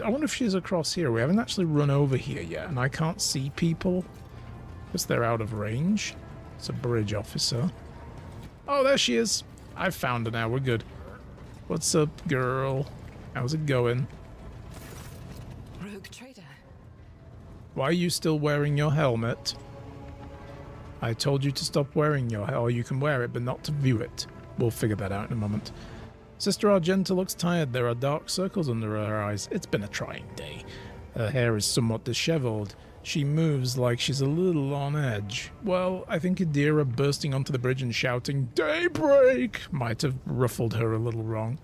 I wonder if she's across here. We haven't actually run over here yet, and I can't see people because they're out of range. It's a bridge officer. Oh, there she is. I've found her now. We're good. What's up, girl? How's it going? Rogue trader. Why are you still wearing your helmet? I told you to stop wearing your helmet. Or you can wear it, but not to view it. We'll figure that out in a moment. Sister Argenta looks tired. There are dark circles under her eyes. It's been a trying day. Her hair is somewhat disheveled. She moves like she's a little on edge. Well, I think Adira bursting onto the bridge and shouting, "Daybreak!" might have ruffled her a little wrong.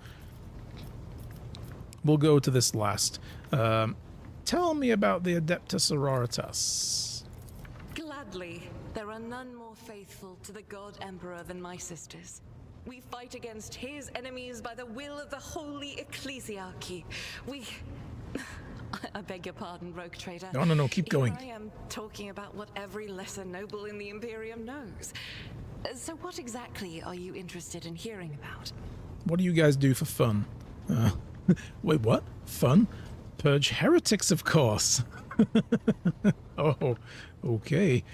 We'll go to this last. Tell me about the Adepta Sororitas. Gladly. There are none more faithful to the God Emperor than my sisters. We fight against his enemies by the will of the Holy Ecclesiarchy. We... I beg your pardon, Rogue Trader. No, keep going. Here I am talking about what every lesser noble in the Imperium knows. So what exactly are you interested in hearing about? What do you guys do for fun? Wait, what? Fun? Purge heretics, of course. Oh, okay.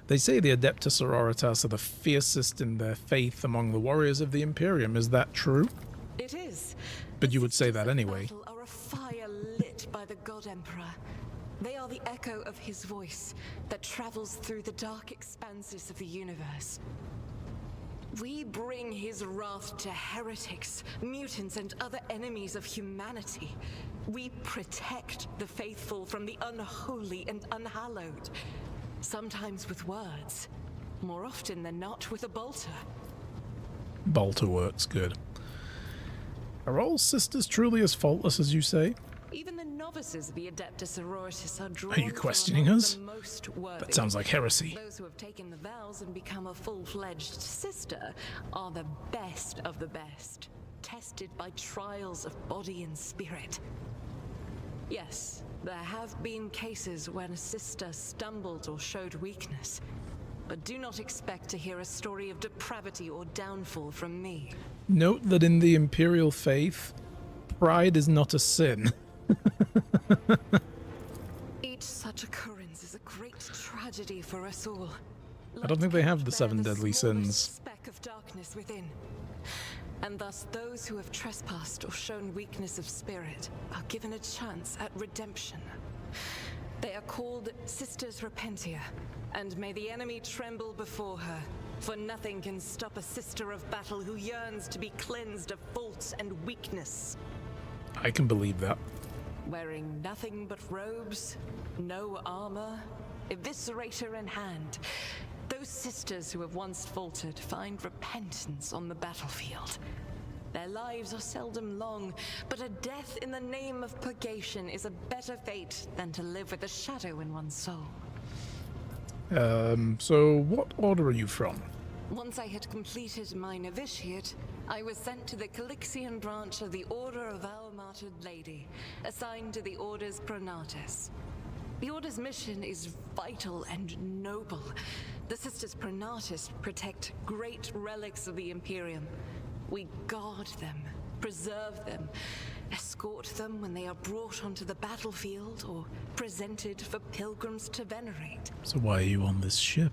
They say the Adepta Sororitas are the fiercest in their faith among the warriors of the Imperium. Is that true? It is. But you would say that anyway. The are a fire lit by the God Emperor. They are the echo of his voice that travels through the dark expanses of the universe. We bring his wrath to heretics, mutants, and other enemies of humanity. We protect the faithful from the unholy and unhallowed. Sometimes with words, more often than not with a bolter. Bolter works good. Are all sisters truly as faultless as you say? Even the novices of the Adepta Sororitas are drawn. Are you questioning us? That That sounds like heresy. Those who have taken the vows and become a full-fledged sister are the best of the best, tested by trials of body and spirit. Yes, there have been cases when a sister stumbled or showed weakness, but do not expect to hear a story of depravity or downfall from me. Note that in the Imperial faith, pride is not a sin. Each such occurrence is a great tragedy for us all. I don't think they have the 7 deadly sins. Speck of darkness within. And thus those who have trespassed or shown weakness of spirit are given a chance at redemption. They are called Sisters Repentia, and may the enemy tremble before her, for nothing can stop a sister of battle who yearns to be cleansed of fault and weakness. I can believe that. Wearing nothing but robes, no armor, eviscerator in hand, those sisters who have once faltered find repentance on the battlefield. Their lives are seldom long, but a death in the name of purgation is a better fate than to live with a shadow in one's soul. So what order are you from? Once I had completed my novitiate, I was sent to the Calixian branch of the Order of Our Martyred Lady, assigned to the Order's Pronatus. The Order's mission is vital and noble. The Sisters Pronatus protect great relics of the Imperium. We guard them, preserve them, escort them when they are brought onto the battlefield or presented for pilgrims to venerate. So why are you on this ship?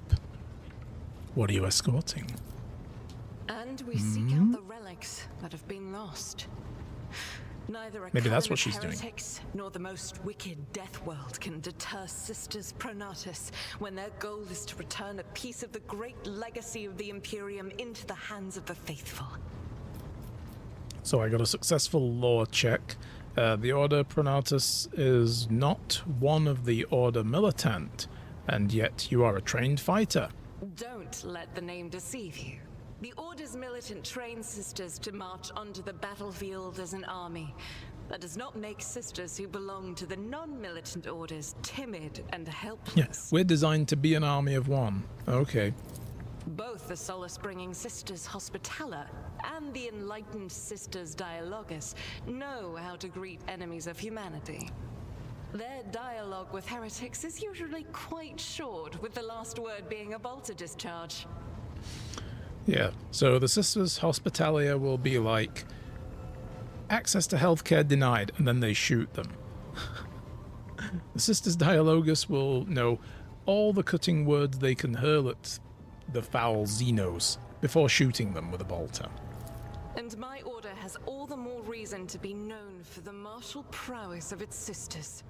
What are you escorting? And we seek out the relics that have been lost. Neither a Maybe that's coven what of she's doing. heretics nor the most wicked death world can deter Sisters Pronatus when their goal is to return a piece of the great legacy of the Imperium into the hands of the faithful. So I got a successful lore check. The Order Pronatus is not one of the Order Militant, and yet you are a trained fighter. Don't let the name deceive you. The Order's militant trains sisters to march onto the battlefield as an army. That does not make sisters who belong to the non-militant orders timid and helpless. Yeah, we're designed to be an army of one. Okay. Both the solace-bringing Sisters Hospitaller and the enlightened Sisters Dialogus know how to greet enemies of humanity. Their dialogue with heretics is usually quite short, with the last word being a bolter discharge. Yeah, so the Sisters Hospitalia will be like, access to healthcare denied, and then they shoot them. The Sisters Dialogus will know all the cutting words they can hurl at the foul Xenos before shooting them with a bolter. And my order has all the more reason to be known for the martial prowess of its sisters.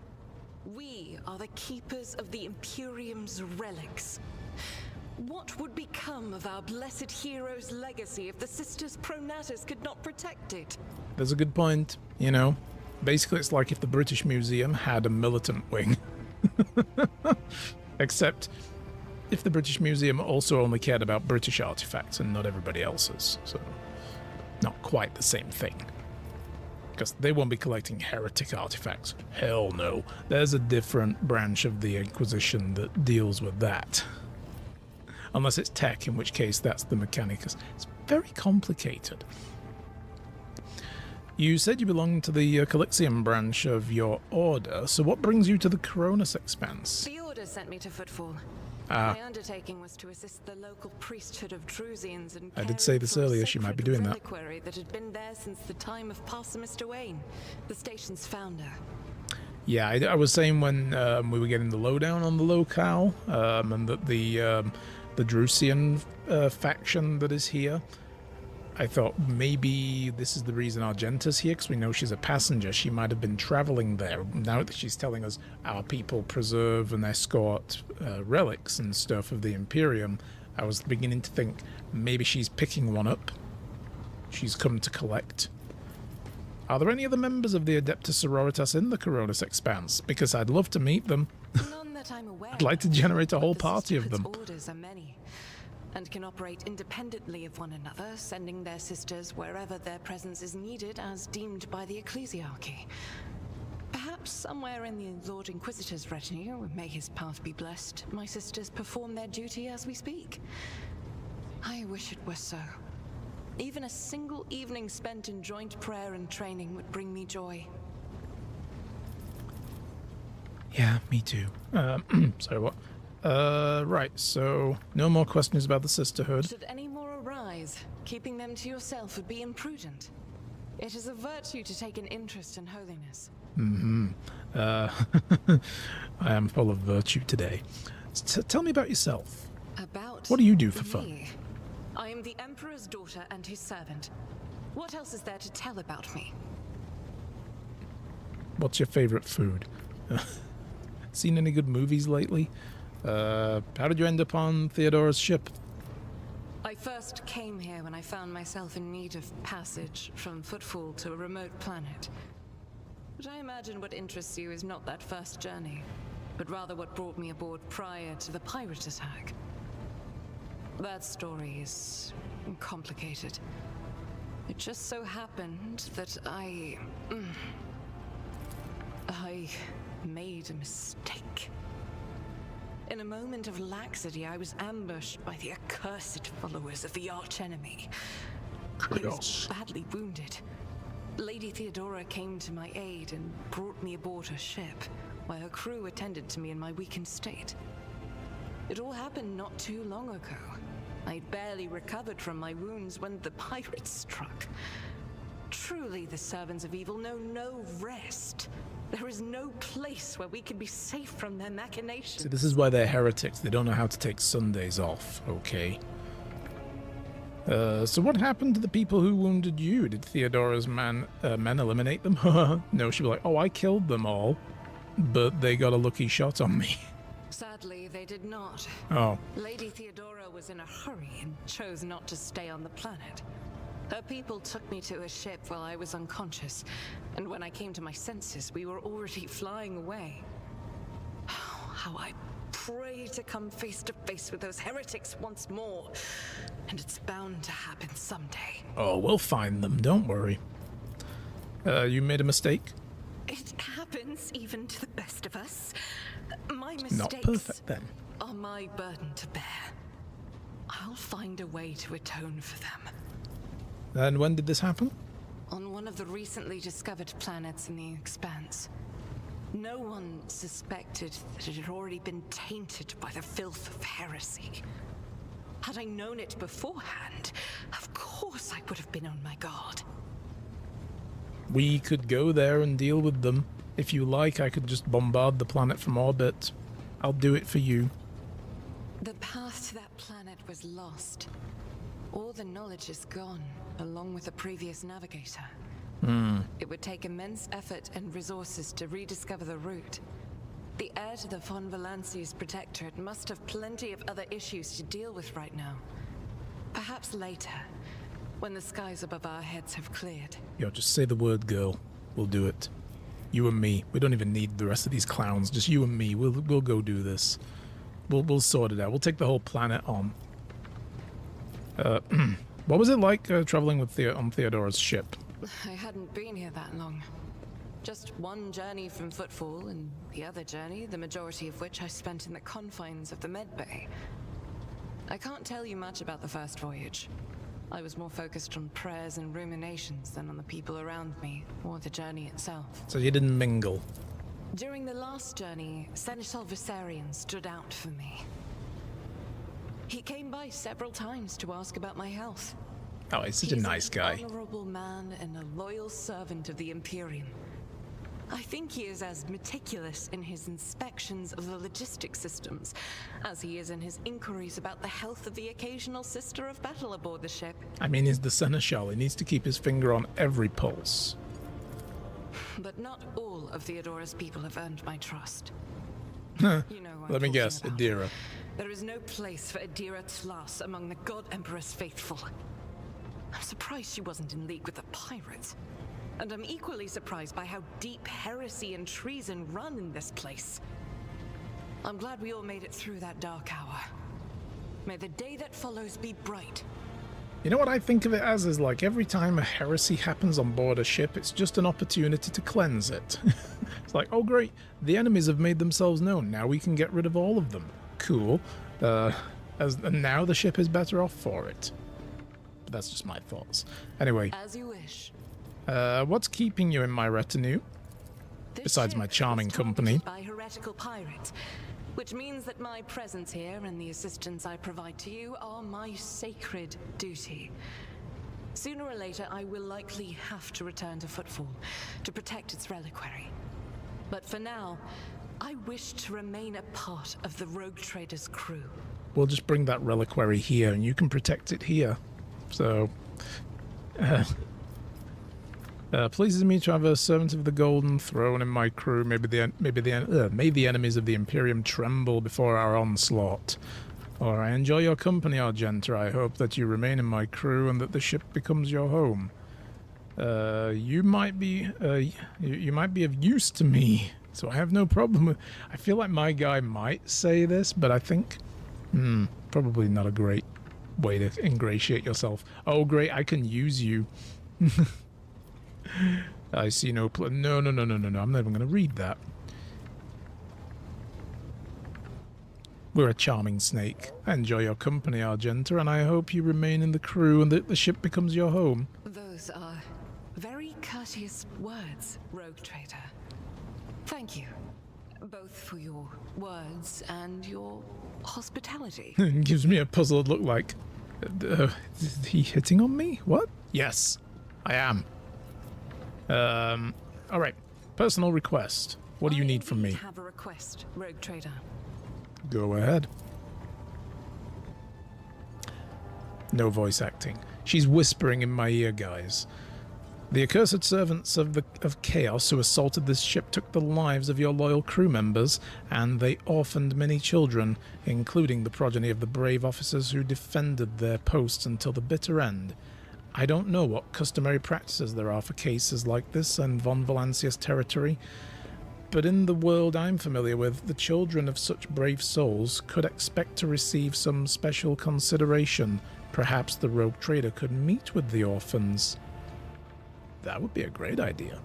We are the keepers of the Imperium's relics. What would become of our blessed hero's legacy if the Sisters Pronatus could not protect it? There's a good point, you know. Basically, it's like if the British Museum had a militant wing. Except if the British Museum also only cared about British artifacts and not everybody else's. So, not quite the same thing. Because they won't be collecting heretic artifacts. Hell no. There's a different branch of the Inquisition that deals with that. Unless it's tech, in which case that's the Mechanicus. It's very complicated. You said you belong to the Calixium branch of your order, so what brings you to the Coronis Expanse? The order sent me to Footfall. My undertaking was to assist the local priesthood of Drusians and I did say this earlier, she might be doing that. reliquary that had been there since the time of Pastor Mr. Wayne, the station's founder. Yeah, I was saying when we were getting the lowdown on the locale, and that the Drusian faction that is here, I thought maybe this is the reason Argenta's here, because we know she's a passenger. She might have been traveling there. Now that she's telling us our people preserve and escort relics and stuff of the Imperium, I was beginning to think maybe she's picking one up. She's come to collect. Are there any other members of the Adeptus Sororitas in the Coronis Expanse? Because I'd love to meet them. None that I'm aware I'd like to generate a whole party of them. The orders are many, and can operate independently of one another, sending their sisters wherever their presence is needed as deemed by the Ecclesiarchy. Perhaps somewhere in the Lord Inquisitor's retinue, may his path be blessed, my sisters perform their duty as we speak. I wish it were so. Even a single evening spent in joint prayer and training would bring me joy. Yeah, me too. Sorry, what? Right, so no more questions about the Sisterhood. Should any more arise, keeping them to yourself would be imprudent. It is a virtue to take an interest in holiness. I am full of virtue today. Tell me about yourself. About What do you do for fun? me? I am the Emperor's daughter and his servant. What else is there to tell about me? What's your favorite food? Seen any good movies lately? How did you end up on Theodora's ship? I first came here when I found myself in need of passage from Footfall to a remote planet. But I imagine what interests you is not that first journey, but rather what brought me aboard prior to the pirate attack. That story is complicated. It just so happened that I made a mistake. In a moment of laxity, I was ambushed by the accursed followers of the archenemy. I was badly wounded. Lady Theodora came to my aid and brought me aboard her ship, while her crew attended to me in my weakened state. It all happened not too long ago. I'd barely recovered from my wounds when the pirates struck. Truly, the servants of evil know no rest. There is no place where we can be safe from their machinations. See, this is why they're heretics. They don't know how to take Sundays off, okay? So what happened to the people who wounded you? Did Theodora's men eliminate them? No, she'd be like, oh, I killed them all, but they got a lucky shot on me. Sadly, they did not. Oh. Lady Theodora was in a hurry and chose not to stay on the planet. Her people took me to a ship while I was unconscious, and when I came to my senses, we were already flying away. How I pray to come face to face with those heretics once more, and it's bound to happen someday. Oh, we'll find them, don't worry. You made a mistake? It happens even to the best of us. My Not mistakes perfect, then. are my burden to bear. I'll find a way to atone for them. And when did this happen? On one of the recently discovered planets in the Expanse. No one suspected that it had already been tainted by the filth of heresy. Had I known it beforehand, of course I would have been on my guard. We could go there and deal with them. If you like, I could just bombard the planet from orbit. I'll do it for you. The path to that planet was lost. All the knowledge is gone, along with the previous navigator. It would take immense effort and resources to rediscover the route. The heir to the von Valancius Protectorate must have plenty of other issues to deal with right now. Perhaps later, when the skies above our heads have cleared. Yo, just say the word, girl. We'll do it. You and me. We don't even need the rest of these clowns. Just you and me. We'll go do this. We'll sort it out. We'll take the whole planet on. What was it like traveling with on Theodora's ship? I hadn't been here that long. Just one journey from Footfall, and the other journey, the majority of which I spent in the confines of the Medbay. I can't tell you much about the first voyage. I was more focused on prayers and ruminations than on the people around me, or the journey itself. So you didn't mingle? During the last journey, Seneschal Viserion stood out for me. He came by several times to ask about my health. Oh, he's such a nice guy. He's an honorable man and a loyal servant of the Imperium. I think he is as meticulous in his inspections of the logistics systems as he is in his inquiries about the health of the occasional sister of battle aboard the ship. I mean, he's the Seneschal. He needs to keep his finger on every pulse. But not all of Theodora's people have earned my trust. Huh. You know Let me guess, about. Adira. There is no place for Adira Tlas among the God Emperor's faithful. I'm surprised she wasn't in league with the pirates. And I'm equally surprised by how deep heresy and treason run in this place. I'm glad we all made it through that dark hour. May the day that follows be bright. You know what I think of it as? Is like every time a heresy happens on board a ship, it's just an opportunity to cleanse it. It's like, oh great, the enemies have made themselves known. Now we can get rid of all of them. Cool. And now the ship is better off for it. But that's just my thoughts. Anyway. As you wish. What's keeping you in my retinue? This Besides my ship charming was company. targeted by heretical pirates, which means that my presence here and the assistance I provide to you are my sacred duty. Sooner or later, I will likely have to return to Footfall to protect its reliquary. But for now, I wish to remain a part of the Rogue Trader's crew. We'll just bring that reliquary here, and you can protect it here. So, pleases me to have a servant of the Golden Throne in my crew. May the enemies of the Imperium tremble before our onslaught. Or I enjoy your company, Argenta. I hope that you remain in my crew and that the ship becomes your home. You might be of use to me, so I have no problem with. I feel like my guy might say this, but I think, probably not a great way to ingratiate yourself. Oh, great! I can use you. I see no. No. I'm not even going to read that. We're a charming snake. I enjoy your company, Argenta, and I hope you remain in the crew and that the ship becomes your home. Those are very courteous words, Rogue Trader. Thank you, both for your words and your hospitality. It gives me a puzzled look like, is he hitting on me? What? Yes, I am. All right. Personal request. What do you need from me? I have a request, Rogue Trader. Go ahead. No voice acting. She's whispering in my ear, guys. The accursed servants of Chaos who assaulted this ship took the lives of your loyal crew members, and they orphaned many children, including the progeny of the brave officers who defended their posts until the bitter end. I don't know what customary practices there are for cases like this in von Valancius territory, but in the world I'm familiar with, the children of such brave souls could expect to receive some special consideration. Perhaps the Rogue Trader could meet with the orphans. That would be a great idea.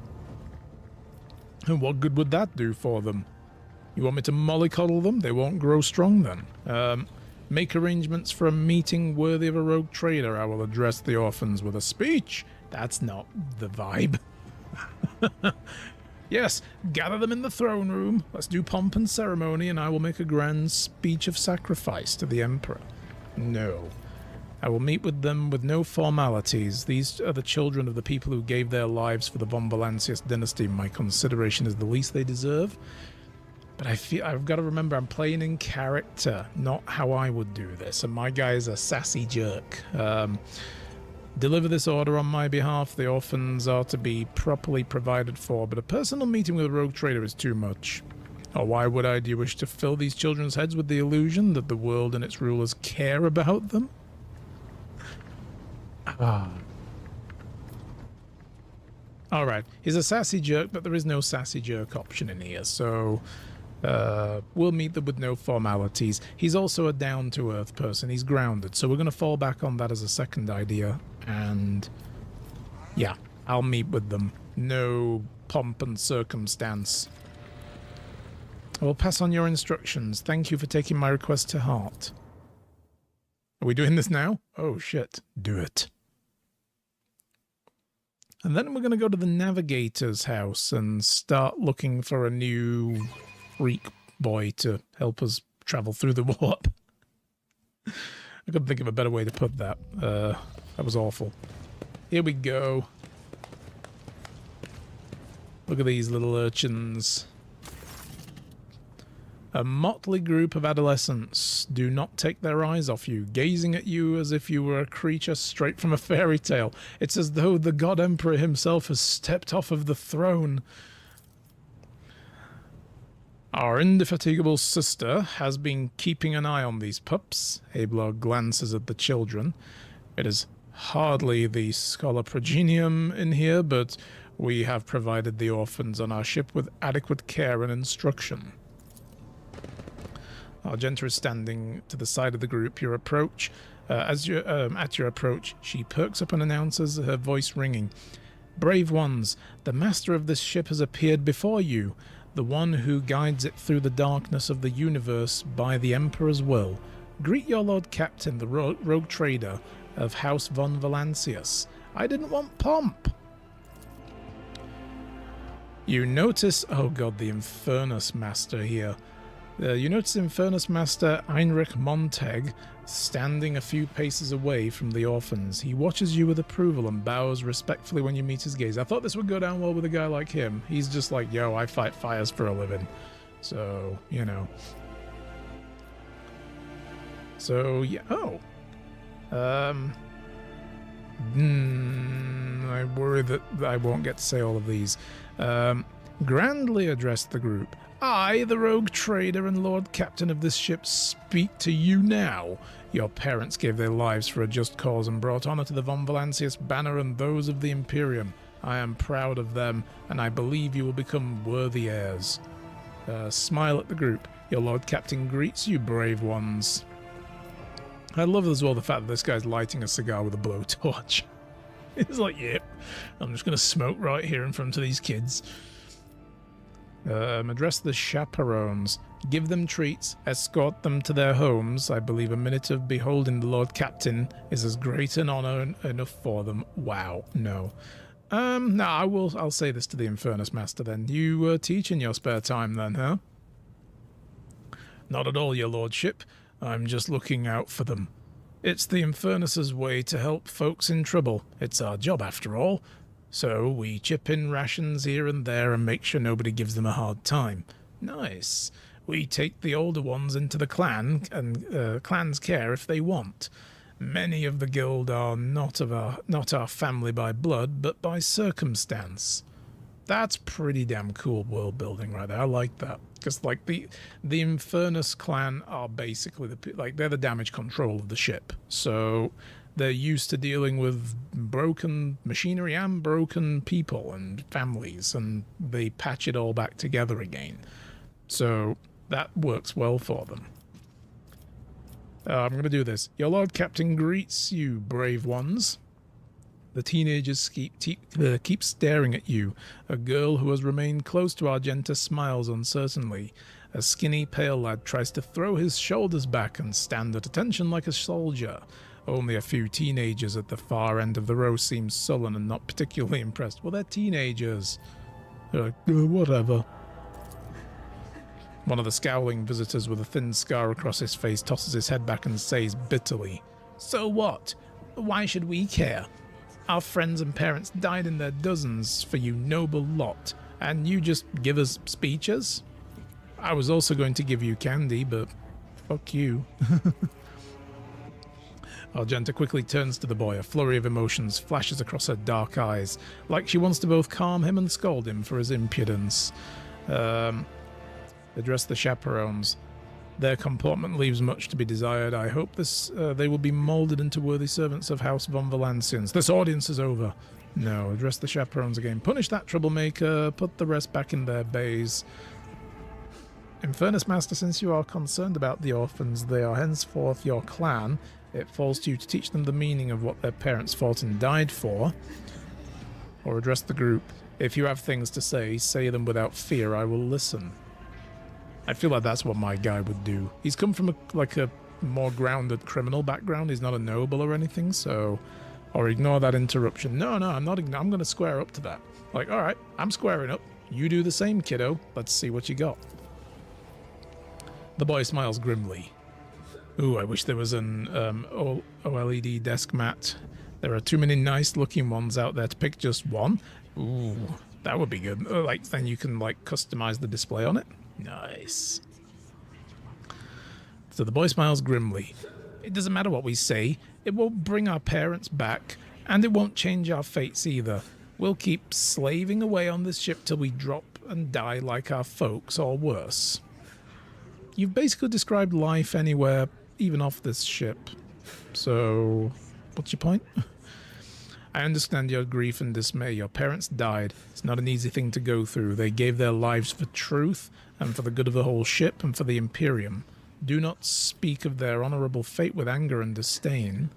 And what good would that do for them? You want me to mollycoddle them? They won't grow strong then. Make arrangements for a meeting worthy of a Rogue Trader. I will address the orphans with a speech. That's not the vibe. Yes, gather them in the throne room. Let's do pomp and ceremony, and I will make a grand speech of sacrifice to the Emperor. No. I will meet with them with no formalities. These are the children of the people who gave their lives for the von Valancius dynasty. My consideration is the least they deserve. But I've got to remember I'm playing in character, not how I would do this. And my guy is a sassy jerk. Deliver this order on my behalf. The orphans are to be properly provided for, but a personal meeting with a rogue trader is too much. Or why would I? Do you wish to fill these children's heads with the illusion that the world and its rulers care about them? Alright, he's a sassy jerk, but there is no sassy jerk option in here, so we'll meet them with no formalities. He's also a down-to-earth person. He's grounded, so we're going to fall back on that as a second idea, and yeah, I'll meet with them. No pomp and circumstance. I will pass on your instructions. Thank you for taking my request to heart. Are we doing this now? Oh, shit. Do it. And then we're going to go to the navigator's house and start looking for a new freak boy to help us travel through the warp. I couldn't think of a better way to put that. That was awful. Here we go. Look at these little urchins. A motley group of adolescents do not take their eyes off you, gazing at you as if you were a creature straight from a fairy tale. It's as though the God Emperor himself has stepped off of the throne. Our indefatigable sister has been keeping an eye on these pups. Abelard glances at the children. It is hardly the scholar progenium in here, but we have provided the orphans on our ship with adequate care and instruction. Argenta is standing to the side of the group. Your approach, at your approach, she perks up and announces, her voice ringing. Brave ones, the master of this ship has appeared before you, the one who guides it through the darkness of the universe by the Emperor's will. Greet your Lord Captain, the rogue trader of House von Valancius. I didn't want pomp. You notice, oh god, the Infernus Master here. You notice Infernus Master Heinrich Montag standing a few paces away from the orphans. He watches you with approval and bows respectfully when you meet his gaze. I thought this would go down well with a guy like him. He's just like, yo, I fight fires for a living. So, you know. So, yeah. Oh. I worry that I won't get to say all of these. Grandly addressed the group. I, the rogue trader and Lord Captain of this ship, speak to you now. Your parents gave their lives for a just cause and brought honor to the von Valancius banner and those of the Imperium. I am proud of them, and I believe you will become worthy heirs. Smile at the group. Your Lord Captain greets you, brave ones. I love as well the fact that this guy's lighting a cigar with a blowtorch. He's like, yep, I'm just going to smoke right here in front of these kids. Address the chaperones. Give them treats. Escort them to their homes. I believe a minute of beholding the Lord Captain is as great an honor enough for them. Wow, no. No, I'll say this to the Infernus Master then. You teach in your spare time then, huh? Not at all, your lordship. I'm just looking out for them. It's the Infernus's way to help folks in trouble. It's our job after all. So we chip in rations here and there and make sure nobody gives them a hard time. Nice. We take the older ones into the clan and clan's care if they want. Many of the guild are not our family by blood, but by circumstance. That's pretty damn cool world building right there. I like that. Because like the Infernus clan are basically they're the damage control of the ship. So they're used to dealing with broken machinery and broken people and families, and they patch it all back together again. So that works well for them. I'm going to do this. Your Lord Captain greets you, brave ones. The teenagers keep staring at you. A girl who has remained close to Argenta smiles uncertainly. A skinny, pale lad tries to throw his shoulders back and stand at attention like a soldier. Only a few teenagers at the far end of the row seem sullen and not particularly impressed. Well, they're teenagers. They're like, whatever. One of the scowling visitors with a thin scar across his face tosses his head back and says bitterly, So what? Why should we care? Our friends and parents died in their dozens for you noble lot, and you just give us speeches? I was also going to give you candy, but fuck you. Argenta quickly turns to the boy. A flurry of emotions flashes across her dark eyes, like she wants to both calm him and scold him for his impudence. Address the chaperones. Their comportment leaves much to be desired. I hope they will be moulded into worthy servants of House von Valancians. This audience is over. No, address the chaperones again. Punish that troublemaker. Put the rest back in their bays. In fairness, Master, since you are concerned about the orphans, they are henceforth your clan. It falls to you to teach them the meaning of what their parents fought and died for. Or address the group. If you have things to say them without fear. I will listen. I feel like that's what my guy would do. He's come from a more grounded criminal background. He's not a noble or anything, so... Or ignore that interruption. No, I'm not. I'm going to square up to that. Like, all right, I'm squaring up. You do the same, kiddo. Let's see what you got. The boy smiles grimly. Ooh, I wish there was an OLED desk mat. There are too many nice-looking ones out there to pick just one. Ooh, that would be good. Like, then you can, like, customize the display on it. Nice. So the boy smiles grimly. It doesn't matter what we say. It won't bring our parents back, and it won't change our fates either. We'll keep slaving away on this ship till we drop and die like our folks, or worse. You've basically described life anywhere, even off this ship. So, what's your point? I understand your grief and dismay. Your parents died. It's not an easy thing to go through. They gave their lives for truth, and for the good of the whole ship, and for the Imperium. Do not speak of their honorable fate with anger and disdain.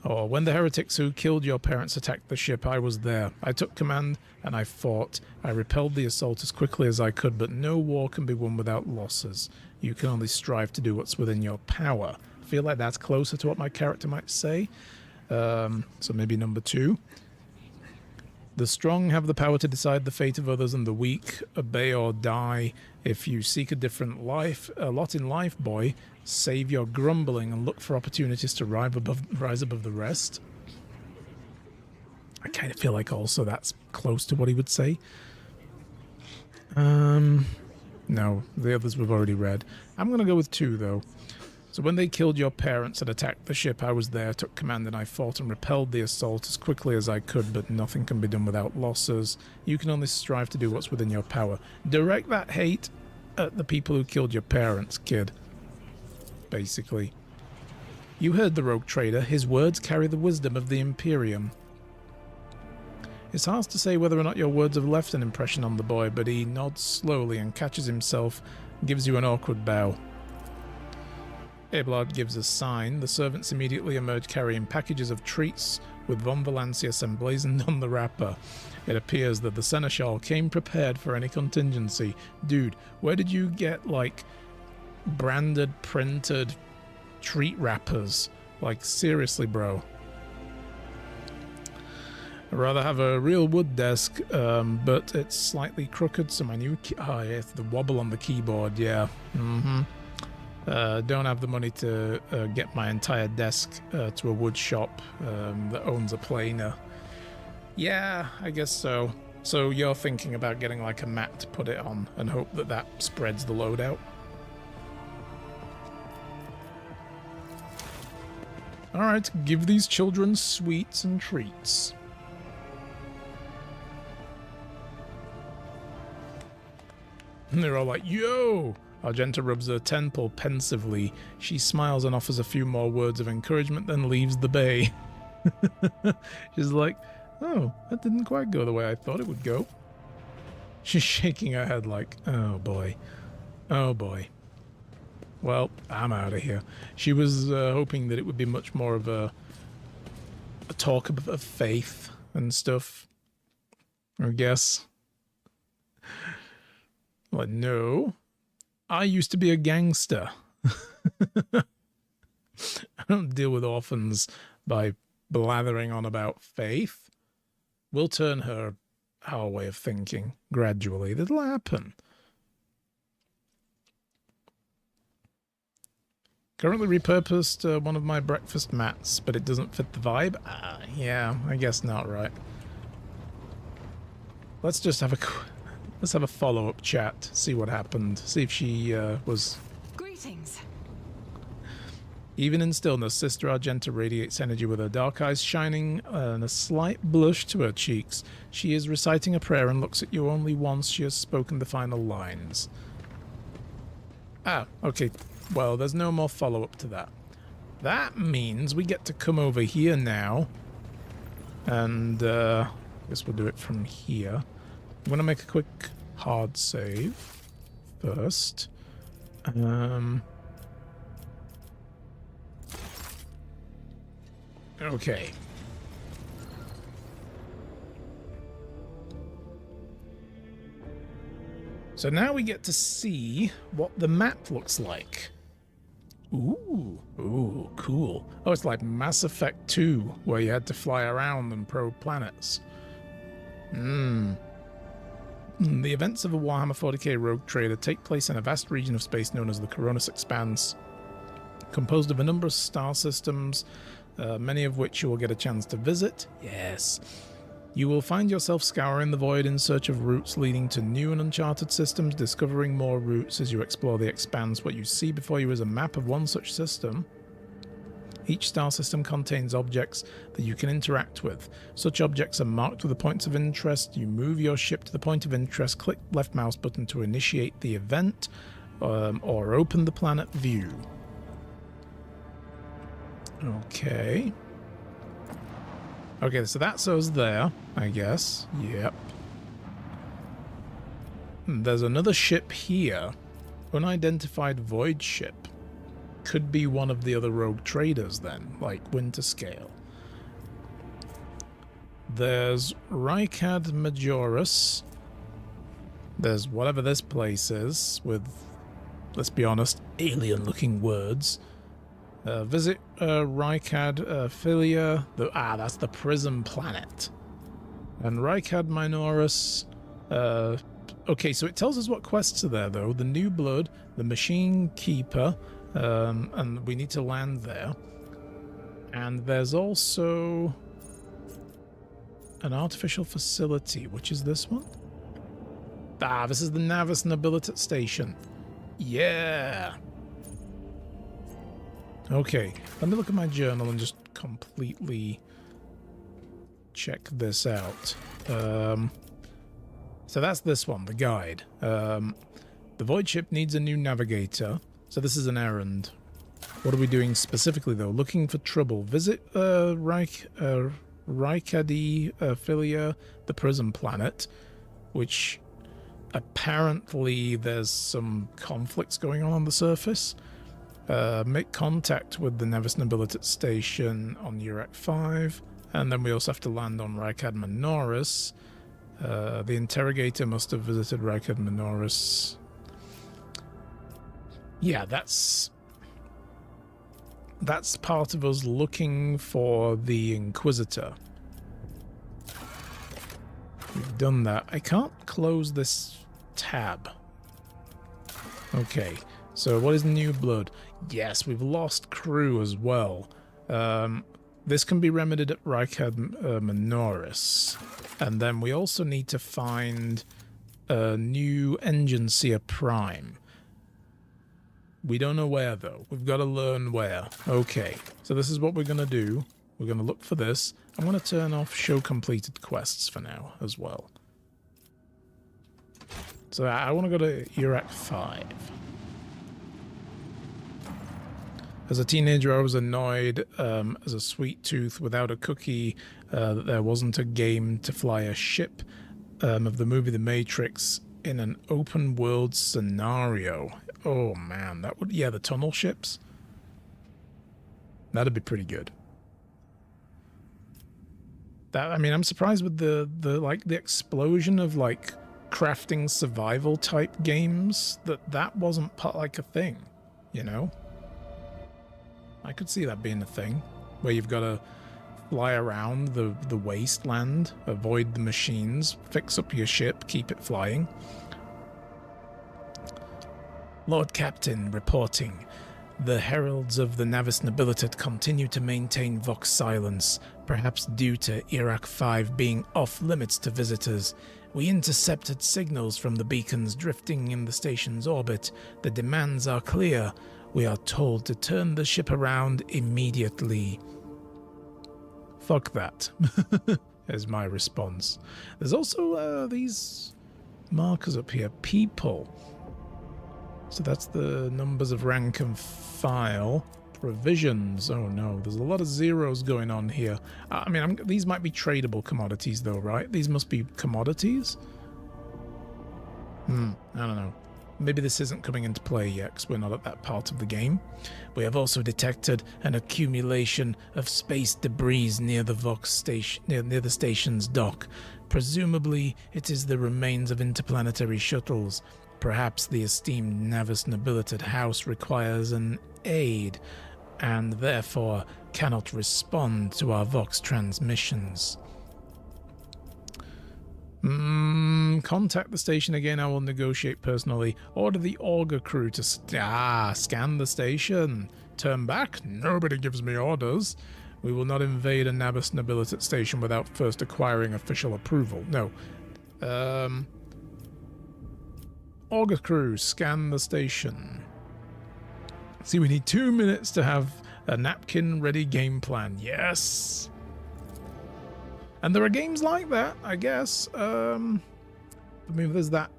Or when the heretics who killed your parents attacked the ship, I was there. I took command, and I fought. I repelled the assault as quickly as I could, but no war can be won without losses. You can only strive to do what's within your power. I feel like that's closer to what my character might say. So maybe number 2. The strong have the power to decide the fate of others, and the weak obey or die. If you seek a different life, a lot in life, boy, save your grumbling and look for opportunities to rise above the rest. I kind of feel like also that's close to what he would say. No, the others we've already read. I'm going to go with 2, though. So when they killed your parents and attacked the ship, I was there, took command, and I fought and repelled the assault as quickly as I could, but nothing can be done without losses. You can only strive to do what's within your power. Direct that hate at the people who killed your parents, kid. Basically. You heard the rogue trader. His words carry the wisdom of the Imperium. It's hard to say whether or not your words have left an impression on the boy, but he nods slowly and catches himself, gives you an awkward bow. Abelard gives a sign. The servants immediately emerge carrying packages of treats with von Valancius emblazoned on the wrapper. It appears that the Seneschal came prepared for any contingency. Dude, where did you get, like, branded, printed treat wrappers? Like, seriously, bro. I'd rather have a real wood desk, but it's slightly crooked, so my new it's the wobble on the keyboard, yeah. Don't have the money to get my entire desk to a wood shop that owns a planer. Yeah, I guess so. So you're thinking about getting like a mat to put it on and hope that that spreads the load out? Alright, give these children sweets and treats. And they're all like, yo! Argenta rubs her temple pensively. She smiles and offers a few more words of encouragement, then leaves the bay. She's like, oh, that didn't quite go the way I thought it would go. She's shaking her head like, oh boy. Oh boy. Well, I'm out of here. She was hoping that it would be much more of a talk of faith and stuff, I guess. Well, no. I used to be a gangster. I don't deal with orphans by blathering on about faith. We'll turn her our way of thinking gradually. That'll happen. Currently repurposed one of my breakfast mats, but it doesn't fit the vibe. Yeah, I guess not, right? Let's just have a follow-up chat, see what happened, see if she was... Greetings. Even in stillness, Sister Argenta radiates energy with her dark eyes shining and a slight blush to her cheeks. She is reciting a prayer and looks at you only once she has spoken the final lines. Ah, okay. Well, there's no more follow-up to that. That means we get to come over here now. And, I guess we'll do it from here. I'm going to make a quick hard save first. Okay. So now we get to see what the map looks like. Ooh, cool. Oh, it's like Mass Effect 2, where you had to fly around and probe planets. The events of a Warhammer 40k rogue trader take place in a vast region of space known as the Coronis Expanse, composed of a number of star systems, many of which you will get a chance to visit. Yes. You will find yourself scouring the void in search of routes leading to new and uncharted systems, discovering more routes as you explore the expanse. What you see before you is a map of one such system. Each star system contains objects that you can interact with. Such objects are marked with the points of interest. You move your ship to the point of interest, click left mouse button to initiate the event, or open the planet view. Okay. Okay, so that's us there, I guess. Yep. There's another ship here. Unidentified void ship. Could be one of the other rogue traders then, like Winterscale. There's Rykad Majoris. There's whatever this place is, with, let's be honest, alien-looking words. Visit Rykad Philia. That's the Prism Planet. And Rykad Minoris. Okay, so it tells us what quests are there, though. The New Blood, the Machine Keeper, and we need to land there. And there's also an artificial facility, which is this one. This is the Navis Nobilitat Station. Yeah! Okay, let me look at my journal and just completely check this out. So that's this one, the guide. The void ship needs a new navigator, so this is an errand. What are we doing specifically, though? Looking for trouble. Visit Rykadi Philia, the Prism Planet, which apparently there's some conflicts going on the surface. Make contact with the Navis Nobilitat Station on Urek 5, and then we also have to land on Rykad Minoris. The interrogator must have visited Rykad Minoris. Yeah, that's part of us looking for the Inquisitor. We've done that. I can't close this tab. Okay. So what is New Blood? Yes, we've lost crew as well. This can be remedied at Rykad Minoris. And then we also need to find a new Engine Seer Prime. We don't know where, though. We've got to learn where. Okay, so this is what we're going to do. We're going to look for this. I'm going to turn off Show Completed Quests for now as well. So I want to go to Urek 5. As a teenager, I was annoyed as a sweet tooth without a cookie that there wasn't a game to fly a ship of the movie The Matrix in an open world scenario. Oh man, that would, yeah, the tunnel ships. That'd be pretty good. That, I mean, I'm surprised with the explosion of like crafting survival type games that wasn't like a thing, you know? I could see that being a thing, where you've got to fly around the wasteland, avoid the machines, fix up your ship, keep it flying. Lord Captain reporting. The heralds of the Navis Nobilitat continue to maintain Vox silence, perhaps due to Iraq 5 being off-limits to visitors. We intercepted signals from the beacons drifting in the station's orbit. The demands are clear. We are told to turn the ship around immediately. Fuck that, is my response. There's also these markers up here. People. So that's the numbers of rank and file. Provisions. Oh no, there's a lot of zeros going on here. I mean, these might be tradable commodities though, right? These must be commodities? I don't know. Maybe this isn't coming into play yet because we're not at that part of the game. We have also detected an accumulation of space debris near the Vox station, near the station's dock. Presumably, it is the remains of interplanetary shuttles. Perhaps the esteemed Navis Nobilitat house requires an aid, and therefore cannot respond to our Vox transmissions. Contact the station again. I will negotiate personally. Order the Auger crew to scan the station. Turn back? Nobody gives me orders. We will not invade a Navis Nobilitat station without first acquiring official approval. No. Auger crew, scan the station. See, we need 2 minutes to have a napkin-ready game plan. Yes! And there are games like that, I guess. I mean, there's that...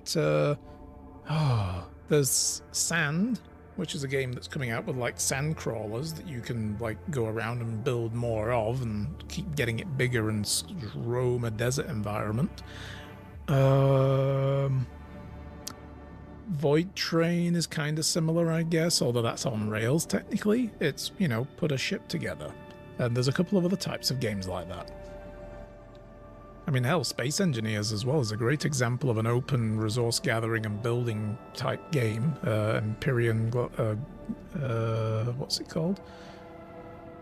there's Sand, which is a game that's coming out with, like, sand crawlers that you can, like, go around and build more of and keep getting it bigger and roam a desert environment. Void Train is kind of similar, I guess, although that's on rails, technically. It's, you know, put a ship together. And there's a couple of other types of games like that. I mean, hell, Space Engineers as well is a great example of an open resource gathering and building type game. Empyrean, what's it called?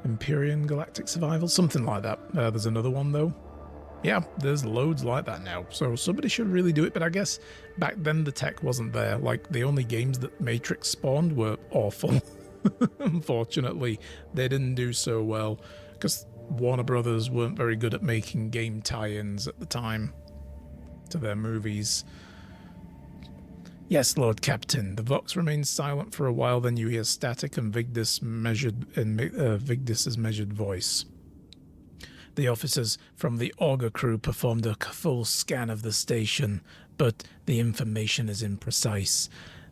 Empyrean Galactic Survival? Something like that. There's another one, though. Yeah, there's loads like that now, so somebody should really do it, but I guess back then the tech wasn't there. Like, the only games that Matrix spawned were awful. Unfortunately, they didn't do so well, because Warner Brothers weren't very good at making game tie-ins at the time to their movies. Yes, Lord Captain. The Vox remains silent for a while, then you hear static and Vigdis's measured voice. The officers from the Auger crew performed a full scan of the station, but the information is imprecise.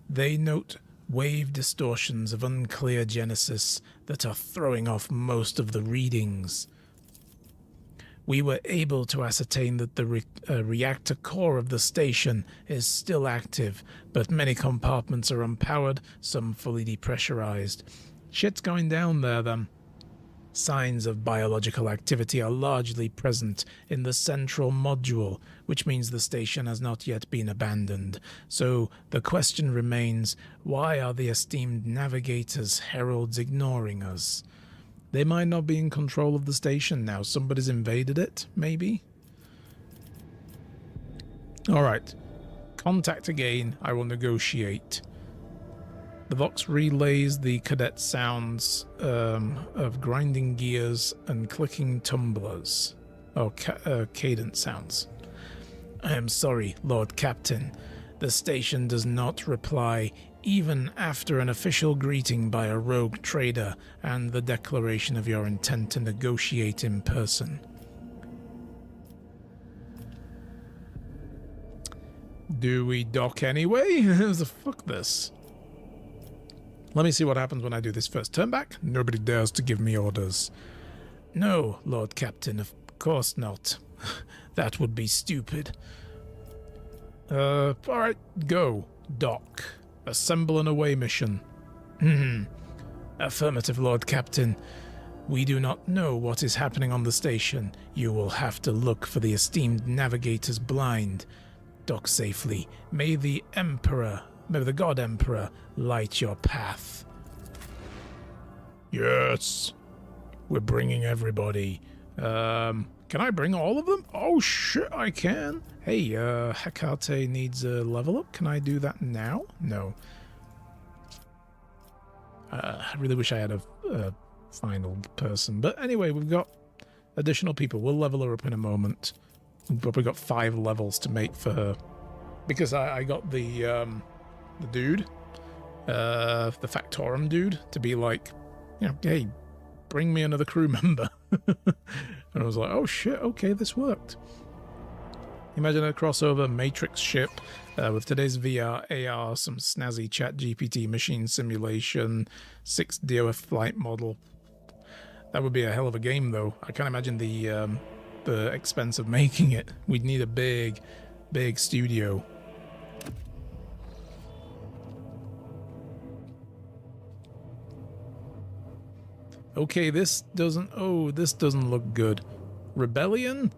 They note wave distortions of unclear genesis that are throwing off most of the readings. We were able to ascertain that the reactor core of the station is still active, but many compartments are unpowered, some fully depressurized. Shit's going down there, then. Signs of biological activity are largely present in the central module, which means the station has not yet been abandoned. So the question remains, why are the esteemed navigators heralds ignoring us? They might not be in control of the station now. Somebody's invaded it, maybe? Alright. Contact again. I will negotiate. The Vox relays the cadet sounds of grinding gears and clicking tumblers. Or cadence sounds. I am sorry, Lord Captain. The station does not reply even after an official greeting by a rogue trader and the declaration of your intent to negotiate in person. Do we dock anyway? Fuck this. Let me see what happens when I do this first. Turn back. Nobody dares to give me orders. No, Lord Captain, of course not. That would be stupid. Alright, go. Dock. Assemble an away mission. Affirmative, Lord Captain. We do not know what is happening on the station. You will have to look for the esteemed navigators blind. Dock safely. May the God Emperor light your path. Yes. We're bringing everybody. Can I bring all of them? Oh shit, I can. Hey, Hecate needs a level up. Can I do that now? No. I really wish I had a final person. But anyway, we've got additional people. We'll level her up in a moment. We've probably got 5 levels to make for her. Because I got the dude, the Factorum dude, to be like, you know, hey, bring me another crew member. And I was like, oh shit, okay, this worked. Imagine a crossover Matrix ship with today's VR, AR, some snazzy chat GPT machine simulation, 6 DOF flight model. That would be a hell of a game, though. I can't imagine the expense of making it. We'd need a big studio. Okay, this doesn't look good. Rebellion?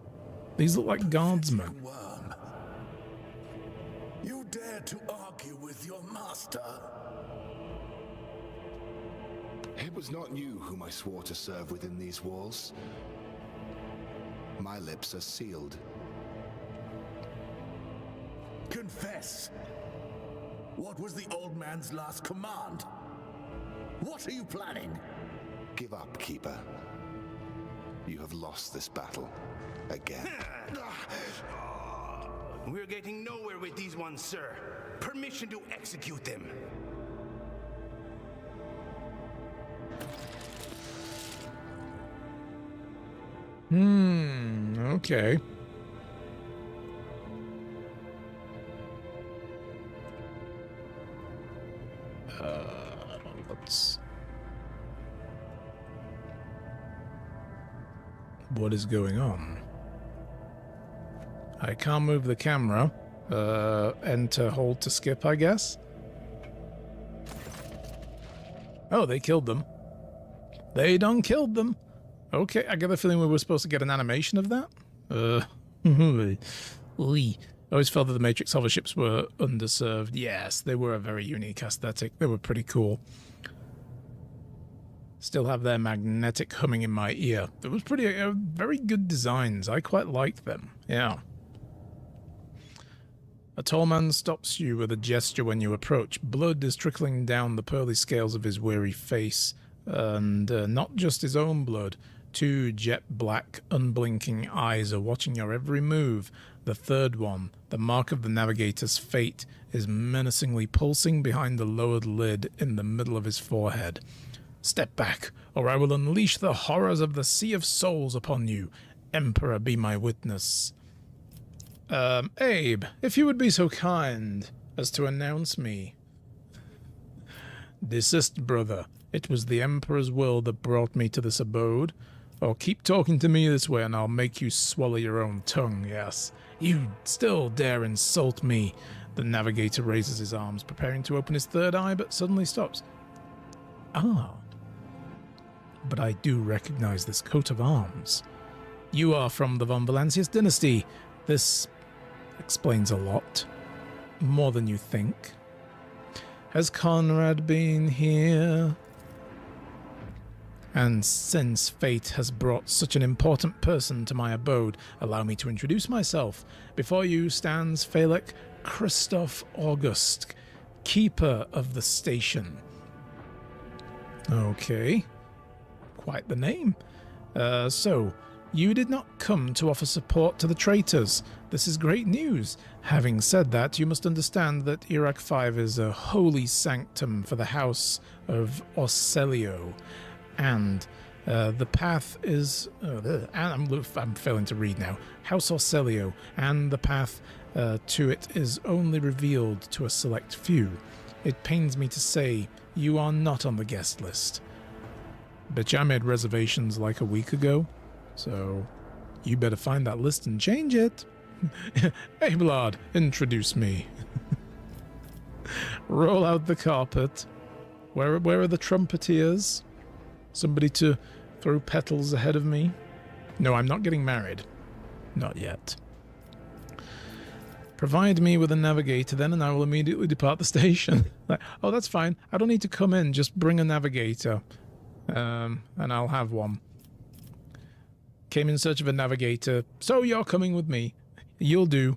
These look like guardsmen. Worm. You dare to argue with your master? It was not you whom I swore to serve within these walls. My lips are sealed. Confess. What was the old man's last command? What are you planning? Give up, Keeper. You have lost this battle. Again. We're getting nowhere with these ones, sir. Permission to execute them. Okay. Let's... What is going on? I can't move the camera. Enter, hold to skip, I guess. Oh, they killed them. They done killed them. Okay, I get the feeling we were supposed to get an animation of that. I always felt that the Matrix hover ships were underserved. Yes, they were a very unique aesthetic. They were pretty cool. Still have their magnetic humming in my ear. It was pretty, very good designs. I quite liked them. Yeah. A tall man stops you with a gesture when you approach. Blood is trickling down the pearly scales of his weary face. And not just his own blood. 2 jet black, unblinking eyes are watching your every move. The third one, the mark of the navigator's fate, is menacingly pulsing behind the lowered lid in the middle of his forehead. Step back, or I will unleash the horrors of the Sea of Souls upon you. Emperor, be my witness. Abe, if you would be so kind as to announce me. Desist, brother. It was the Emperor's will that brought me to this abode. Or keep talking to me this way and I'll make you swallow your own tongue, yes. You still dare insult me. The navigator raises his arms, preparing to open his third eye, but suddenly stops. Ah. But I do recognize this coat of arms. You are from the von Valancius dynasty. This explains a lot. More than you think. Has Conrad been here? And since fate has brought such an important person to my abode, allow me to introduce myself. Before you stands Felix Christoph August, keeper of the station. Okay. Quite the name. So, you did not come to offer support to the traitors. This is great news. Having said that, you must understand that Iraq 5 is a holy sanctum for the house of Orselio. And the path is... I'm failing to read now. House Orselio, and the path to it is only revealed to a select few. It pains me to say you are not on the guest list. Bet you I made reservations like a week ago, so you better find that list and change it. Hey, Blood, introduce me. Roll out the carpet. Where are the trumpeteers? Somebody to throw petals ahead of me? No, I'm not getting married. Not yet. Provide me with a navigator then, and I will immediately depart the station. Like, oh, that's fine. I don't need to come in. Just bring a navigator. And I'll have one. Came in search of a navigator. So you're coming with me. You'll do.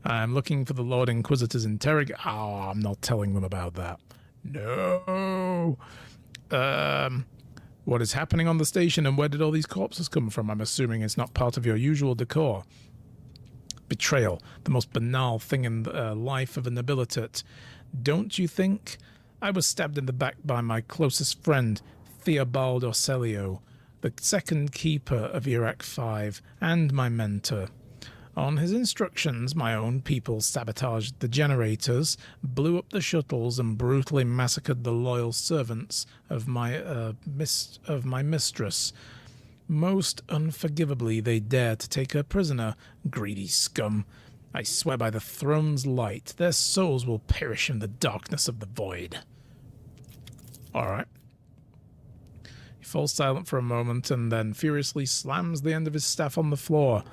I'm looking for the Lord Inquisitor's interrogator. Oh, I'm not telling them about that. No. What is happening on the station, and where did all these corpses come from? I'm assuming it's not part of your usual decor. Betrayal, the most banal thing in the life of a nobilitate. Don't you think? I was stabbed in the back by my closest friend, Theobald Orselio, the second keeper of Iraq 5, and my mentor. On his instructions, my own people sabotaged the generators, blew up the shuttles, and brutally massacred the loyal servants of my mistress. Most unforgivably, they dared to take her prisoner, greedy scum. I swear by the throne's light, their souls will perish in the darkness of the void. All right. He falls silent for a moment and then furiously slams the end of his staff on the floor.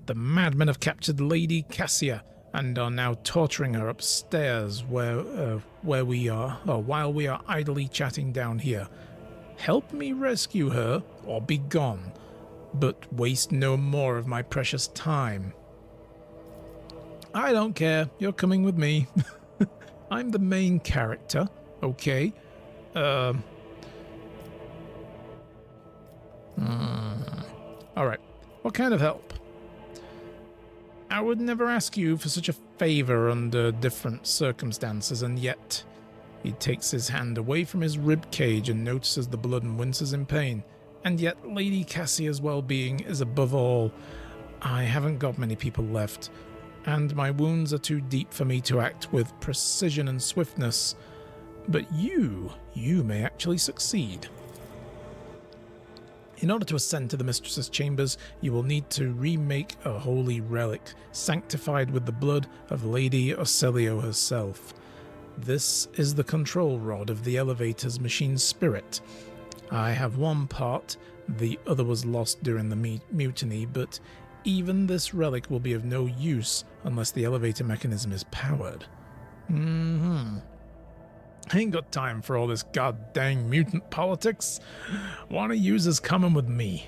The madmen have captured Lady Cassia and are now torturing her upstairs while we are idly chatting down here. Help me rescue her or be gone, but waste no more of my precious time. I don't care. You're coming with me. I'm the main character, okay? All right. What kind of help? I would never ask you for such a favor under different circumstances, and yet... He takes his hand away from his rib cage and notices the blood and winces in pain. And yet Lady Cassia's well-being is above all. I haven't got many people left, and my wounds are too deep for me to act with precision and swiftness. But you may actually succeed. In order to ascend to the mistress's chambers, you will need to remake a holy relic, sanctified with the blood of Lady Orselio herself. This is the control rod of the elevator's machine spirit. I have one part, the other was lost during the mutiny, but even this relic will be of no use unless the elevator mechanism is powered. I ain't got time for all this goddamn mutant politics. Wanna users coming with me.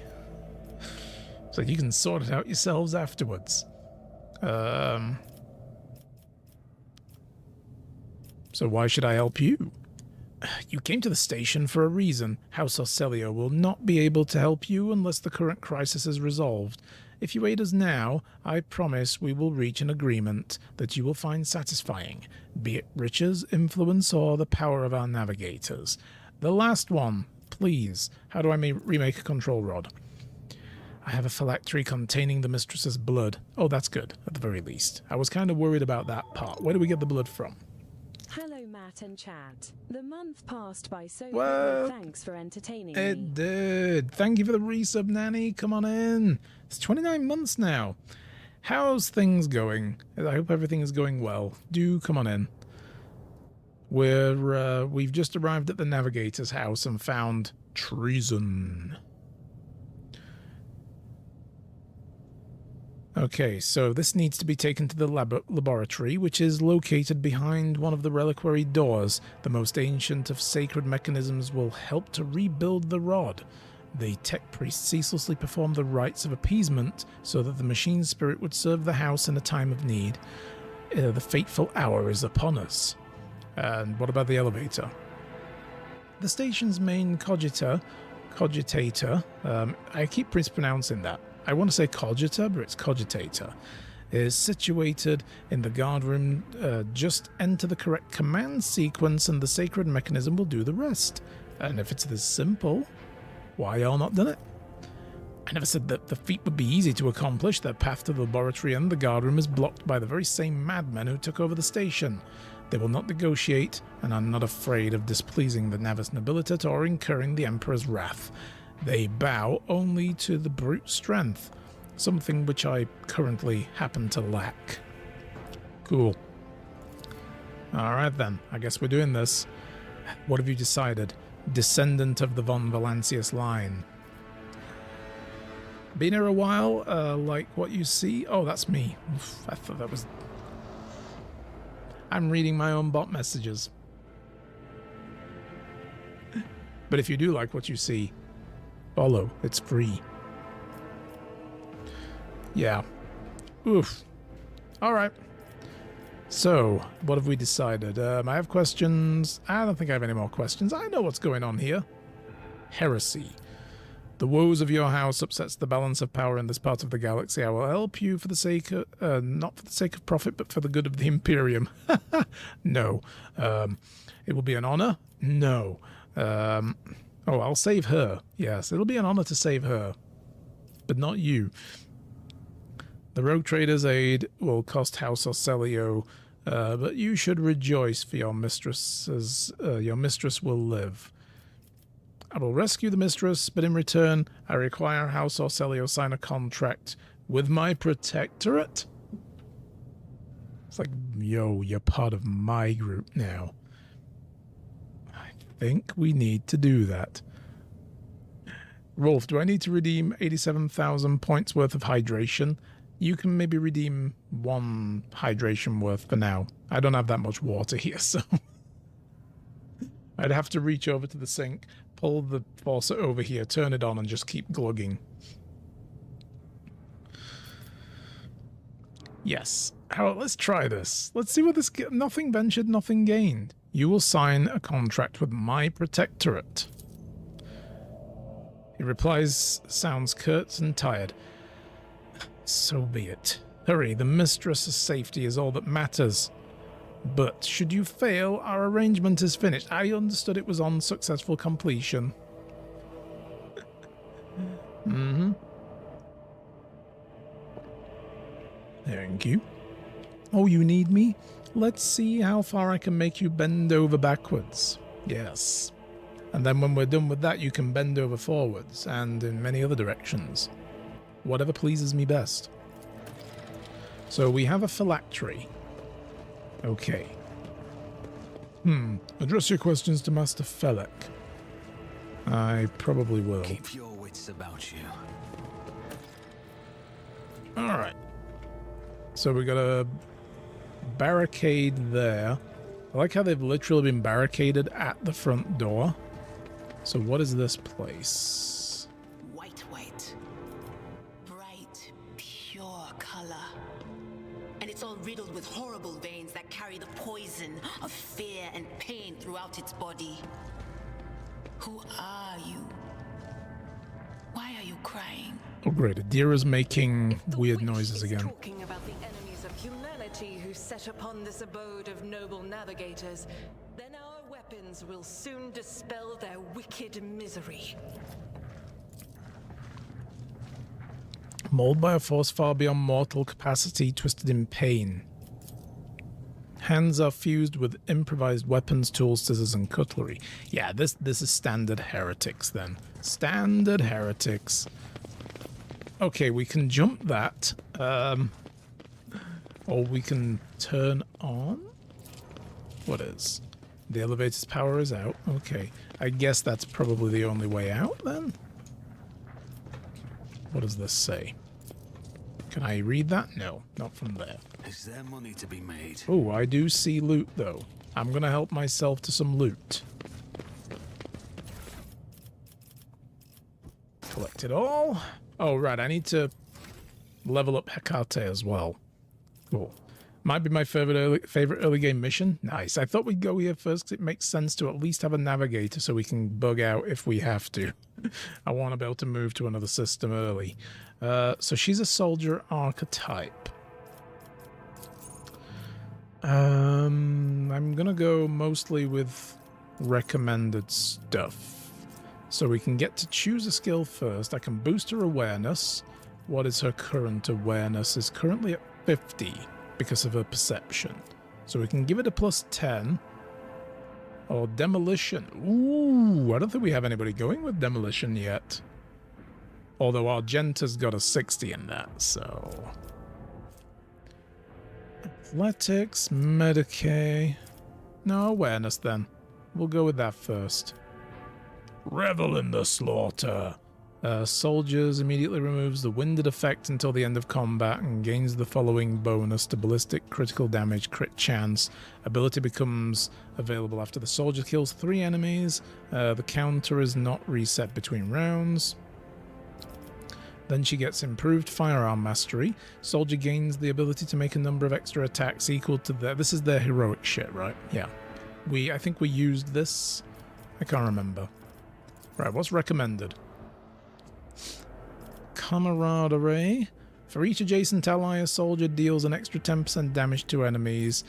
So you can sort it out yourselves afterwards. So why should I help you? You came to the station for a reason. House Orselio will not be able to help you unless the current crisis is resolved. If you aid us now, I promise we will reach an agreement that you will find satisfying, be it riches, influence, or the power of our navigators. The last one, please. How do I remake a control rod? I have a phylactery containing the mistress's blood. Oh, that's good, at the very least. I was kind of worried about that part. Where do we get the blood from? Hello, Matt and chat. The month passed by so quickly. Thanks for entertaining me. It did. Thank you for the resub, Nanny. Come on in. It's 29 months now. How's things going? I hope everything is going well. Do come on in. We've just arrived at the navigator's house and found treason. Okay, so this needs to be taken to the laboratory, which is located behind one of the reliquary doors. The most ancient of sacred mechanisms will help to rebuild the rod. The tech priests ceaselessly perform the rites of appeasement so that the machine spirit would serve the house in a time of need. The fateful hour is upon us. And what about the elevator? The station's main cogitator, I keep mispronouncing that. I want to say cogitator, but it's cogitator, is situated in the guard room. Just enter the correct command sequence and the sacred mechanism will do the rest. And if it's this simple, why y'all not done it? I never said that the feat would be easy to accomplish. Their path to the laboratory and the guard room is blocked by the very same madmen who took over the station. They will not negotiate and are not afraid of displeasing the Navis nobilitate or incurring the Emperor's wrath. They bow only to the brute strength, something which I currently happen to lack. Cool. Alright then, I guess we're doing this. What have you decided? Descendant of the von Valancius line. Been here a while, like what you see? Oh, that's me. Oof, I thought that was... I'm reading my own bot messages. But if you do like what you see, follow. It's free. Yeah. Oof. Alright. So, what have we decided? I have questions. I don't think I have any more questions. I know what's going on here. Heresy. The woes of your house upsets the balance of power in this part of the galaxy. I will help you for the sake of, not for the sake of profit, but for the good of the Imperium. No. It will be an honor? No. Oh, I'll save her. Yes, it'll be an honor to save her. But not you. The Rogue Trader's aid will cost House Orcelio, but you should rejoice for your mistress, as your mistress will live. I will rescue the mistress, but in return, I require House Orcelio sign a contract with my protectorate? It's like, yo, you're part of my group now. I think we need to do that. Rolf, do I need to redeem 87,000 points worth of hydration? You can maybe redeem 1 hydration worth for now. I don't have that much water here, so... I'd have to reach over to the sink, pull the faucet over here, turn it on, and just keep glugging. Yes. Let's try this. Let's see what this... Nothing ventured, nothing gained. You will sign a contract with my protectorate. He replies, sounds curt and tired. So be it. Hurry, the mistress's safety is all that matters. But should you fail, our arrangement is finished. I understood it was on successful completion. Mm-hmm. Thank you. Oh, you need me? Let's see how far I can make you bend over backwards. Yes. And then when we're done with that, you can bend over forwards, and in many other directions. Whatever pleases me best. So we have a phylactery. Okay. Address your questions to Master Felek. I probably will. Keep your wits about you. Alright. So we got a barricade there. I like how they've literally been barricaded at the front door. So what is this place? White. Bright, pure color. And it's all riddled with horrible veins that carry the poison of fear and pain throughout its body. Who are you? Why are you crying? Oh great, Adira's making weird noises again. Talking about the enemies of humanity who set upon this abode of noble navigators, then our weapons will soon dispel their wicked misery. Mauled by a force far beyond mortal capacity, twisted in pain. Hands are fused with improvised weapons, tools, scissors, and cutlery. Yeah, this is standard heretics then. Standard heretics. Okay, we can jump that. Or we can turn on? What is? The elevator's power is out. Okay. I guess that's probably the only way out then? What does this say? Can I read that? No, not from there. Is there money to be made? Oh, I do see loot, though. I'm going to help myself to some loot. Collect it all. Oh, right, I need to level up Hecate as well. Cool. Might be my favorite early game mission. Nice. I thought we'd go here first because it makes sense to at least have a navigator so we can bug out if we have to. I want to be able to move to another system early. So she's a soldier archetype. I'm going to go mostly with recommended stuff. So we can get to choose a skill first. I can boost her awareness. What is her current awareness? Is currently at 50 because of her perception. So we can give it a +10. Or demolition. Ooh, I don't think we have anybody going with demolition yet. Although Argenta's got a 60 in that, so... Athletics, Medicaid... No, awareness then. We'll go with that first. Revel in the slaughter. Soldiers immediately removes the winded effect until the end of combat and gains the following bonus to ballistic, critical damage, crit chance. Ability becomes available after the soldier kills 3 enemies. The counter is not reset between rounds. Then she gets improved firearm mastery. Soldier gains the ability to make a number of extra attacks equal to their... This is their heroic shit, right? Yeah. I think we used this. I can't remember. Right, what's recommended? Camaraderie. For each adjacent ally, a soldier deals an extra 10% damage to enemies.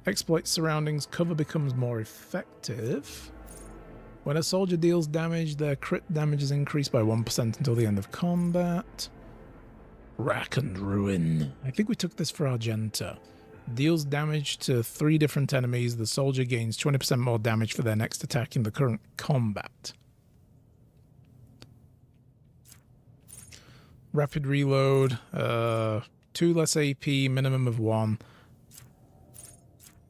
Exploit surroundings. Cover becomes more effective. When a soldier deals damage, their crit damage is increased by 1% until the end of combat. Rack and Ruin. I think we took this for Argenta. Deals damage to 3 different enemies. The soldier gains 20% more damage for their next attack in the current combat. Rapid reload. 2 less AP, minimum of 1.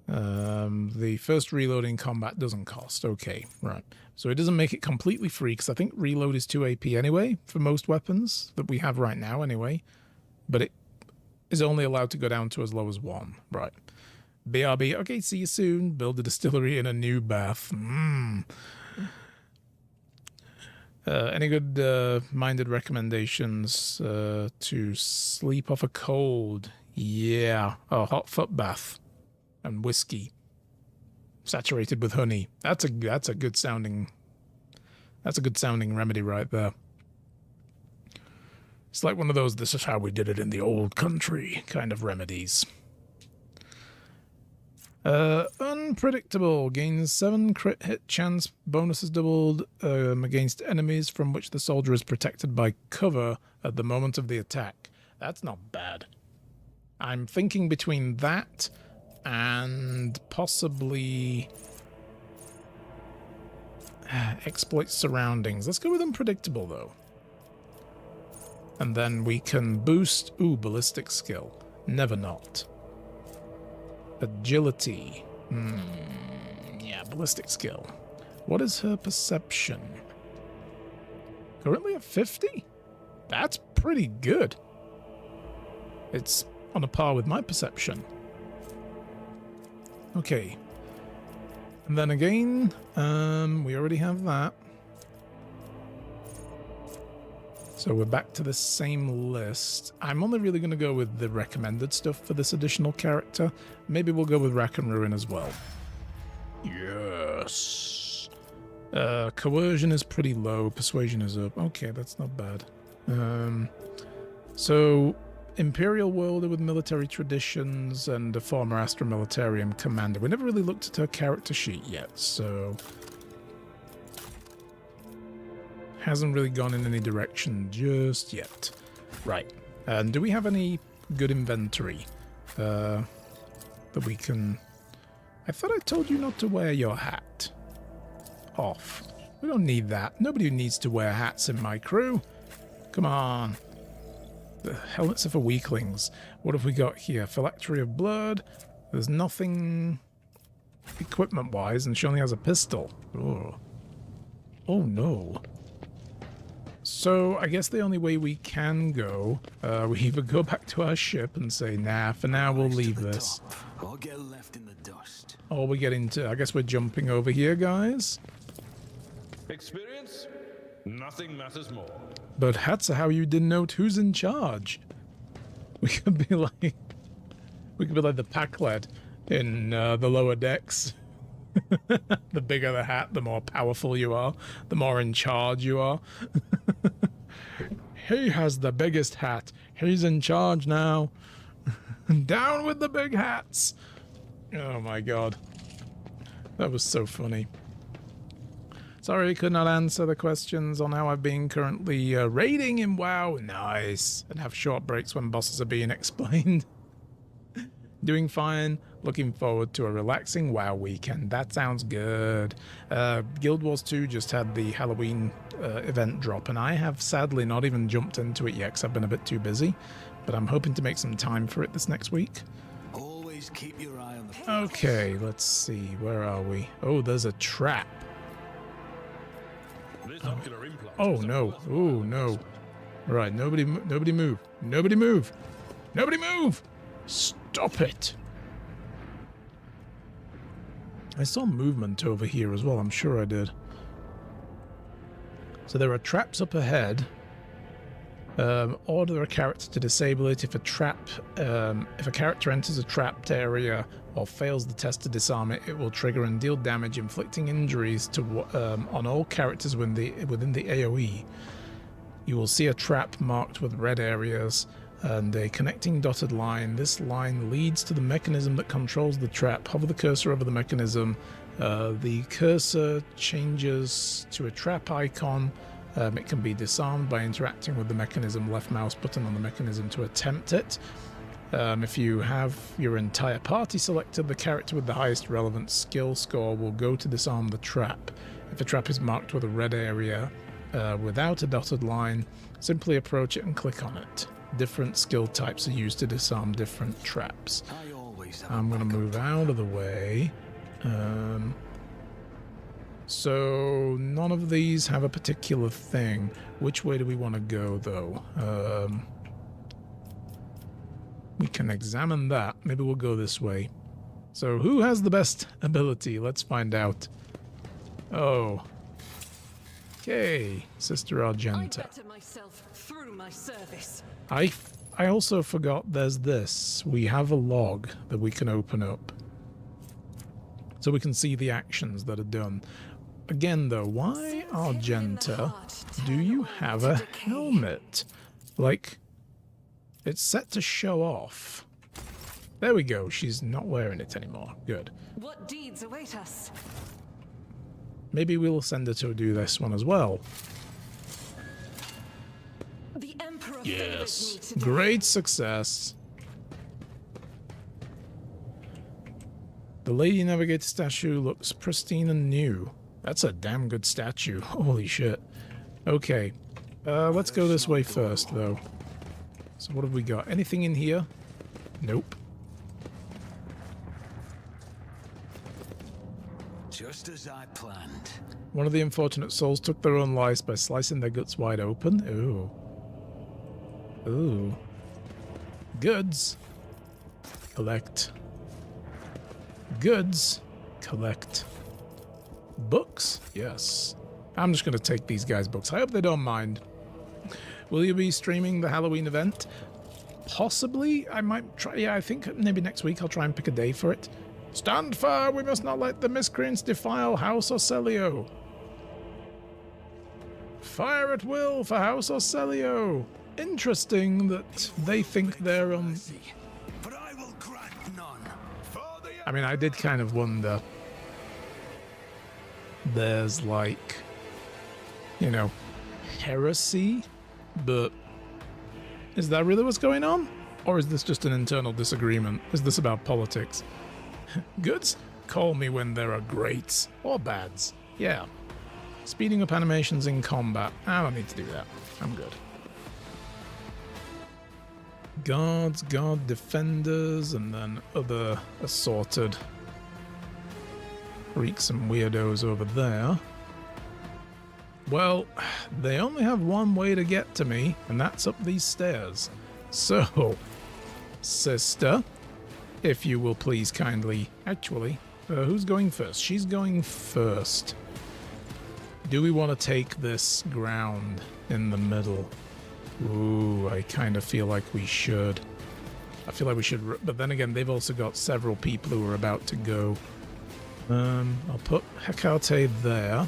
The first reload in combat doesn't cost. Okay, right. So it doesn't make it completely free, because I think reload is 2 AP anyway, for most weapons that we have right now anyway. But it is only allowed to go down to as low as 1. Right. BRB, okay, see you soon. Build a distillery in a new bath. Any good minded recommendations to sleep off a cold? Yeah. Oh, hot foot bath. And whiskey, saturated with honey. That's a good sounding remedy right there. It's like one of those "this is how we did it in the old country" kind of remedies. Unpredictable. Gains 7 crit hit chance. Bonus is doubled against enemies from which the soldier is protected by cover at the moment of the attack. That's not bad. I'm thinking between that and possibly exploit surroundings. Let's go with unpredictable, though. And then we can boost... Ooh, ballistic skill. Never not. Agility. Yeah, ballistic skill. What is her perception? Currently at 50? That's pretty good. It's on a par with my perception. Okay. And then again, we already have that. So we're back to the same list. I'm only really going to go with the recommended stuff for this additional character. Maybe we'll go with Rack and Ruin as well. Yes. Coercion is pretty low. Persuasion is up. Okay, that's not bad. So... Imperial Worlder with military traditions and a former Astra Militarium commander. We never really looked at her character sheet yet, so... Hasn't really gone in any direction just yet. Right. And do we have any good inventory that we can... I thought I told you not to wear your hat. Off. We don't need that. Nobody needs to wear hats in my crew. Come on. The helmets are for weaklings. What have we got here? Phylactery of Blood. There's nothing equipment-wise, and she only has a pistol. Oh. Oh, no. So, I guess the only way we can go, we either go back to our ship and say, nah, for now we'll leave this. Or get left in the dust. Or we get into... I guess we're jumping over here, guys. Experience? Nothing matters more. But hats are how you denote who's in charge. We could be like the pack led in the lower decks. The bigger the hat, the more powerful you are, the more in charge you are. He has the biggest hat. He's in charge now. Down with the big hats. Oh my god. That was so funny. Sorry I could not answer the questions on how I've been currently raiding in WoW. Nice. And have short breaks when bosses are being explained. Doing fine. Looking forward to a relaxing WoW weekend. That sounds good. Guild Wars 2 just had the Halloween event drop, and I have sadly not even jumped into it yet because I've been a bit too busy. But I'm hoping to make some time for it this next week. Always keep your eye on the... Okay, let's see. Where are we? Oh, there's a trap. Oh no! Oh no! Right, nobody move! Nobody move! Nobody move! Stop it! I saw movement over here as well. I'm sure I did. So there are traps up ahead. Order a character to disable it if a character enters a trapped area or fails the test to disarm it. It will trigger and deal damage, inflicting injuries on all characters within the AoE. You will see a trap marked with red areas and a connecting dotted line. This line leads to the mechanism that controls the trap. Hover the cursor over the mechanism. The cursor changes to a trap icon. It can be disarmed by interacting with the mechanism. Left mouse button on the mechanism to attempt it. If you have your entire party selected, the character with the highest relevant skill score will go to disarm the trap. If a trap is marked with a red area without a dotted line, simply approach it and click on it. Different skill types are used to disarm different traps. I'm going to move out of the way. So none of these have a particular thing. Which way do we want to go, though? We can examine that. Maybe we'll go this way. So who has the best ability? Let's find out. Oh. Okay, Sister Argenta. I better myself through my service. I also forgot there's this. We have a log that we can open up. So we can see the actions that are done. Again, though, why, Argenta, do you have a helmet? Like, it's set to show off. There we go. She's not wearing it anymore. Good. What deeds await us? Maybe we'll send her to do this one as well. The Emperor Yes. Great success. The Lady Navigator statue looks pristine and new. That's a damn good statue. Holy shit. Okay. Let's go this way first, though. So what have we got? Anything in here? Nope. Just as I planned. One of the unfortunate souls took their own lives by slicing their guts wide open. Ooh. Ooh. Goods. Collect. Goods. Collect. Books? Yes. I'm just going to take these guys' books. I hope they don't mind. Will you be streaming the Halloween event? Possibly. I might try. Yeah, I think maybe next week I'll try and pick a day for it. Stand firm! We must not let the miscreants defile House Orselio. Fire at will for House Orselio. Interesting that they think they're on... But I will grant none. I mean, I did kind of wonder. There's like, you know, heresy, but is that really what's going on? Or is this just an internal disagreement? Is this about politics? Goods? Call me when there are greats or bads. Yeah. Speeding up animations in combat. I don't need to do that. I'm good. Guards, guard defenders, and then other assorted freaks and weirdos over there. Well, they only have one way to get to me, and that's up these stairs. So, sister, if you will please kindly... Actually, who's going first? She's going first. Do we want to take this ground in the middle? Ooh, I kind of feel like we should. I feel like we should, but then again, they've also got several people who are about to go. I'll put Hecate there.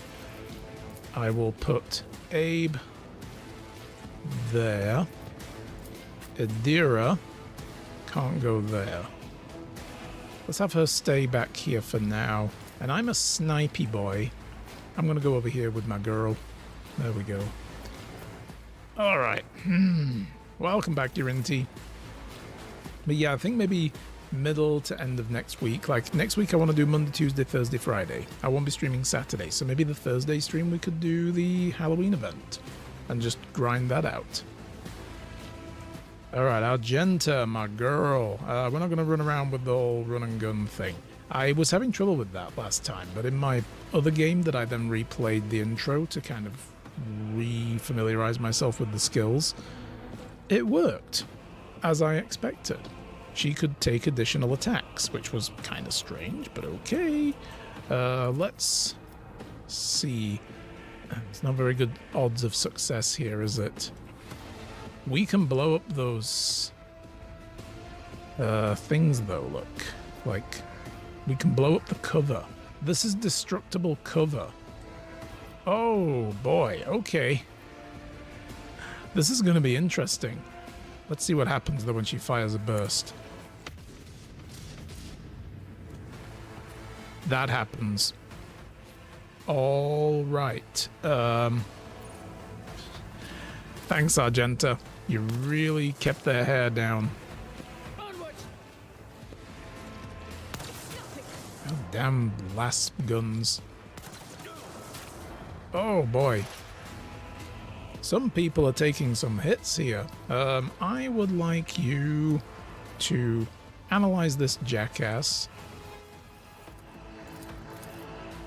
I will put Abe there. Adira can't go there. Let's have her stay back here for now. And I'm a snipey boy. I'm going to go over here with my girl. There we go. Alright. Welcome back, Urinti. But yeah, I think maybe middle to end of next week. Like, next week I want to do Monday, Tuesday, Thursday, Friday. I won't be streaming Saturday, so maybe the Thursday stream we could do the Halloween event and just grind that out. Alright, Argenta, my girl. We're not going to run around with the whole run and gun thing. I was having trouble with that last time, but in my other game that I then replayed the intro to kind of re-familiarize myself with the skills, it worked, as I expected. She could take additional attacks, which was kind of strange, but okay. Let's see. It's not very good odds of success here, is it? We can blow up those things though, look. Like, we can blow up the cover. This is destructible cover. Oh boy, okay. This is gonna be interesting. Let's see what happens though when she fires a burst. That happens. All right. Thanks, Argenta. You really kept their hair down. Oh, damn lasp guns. Oh boy. Some people are taking some hits here. I would like you to analyze this jackass.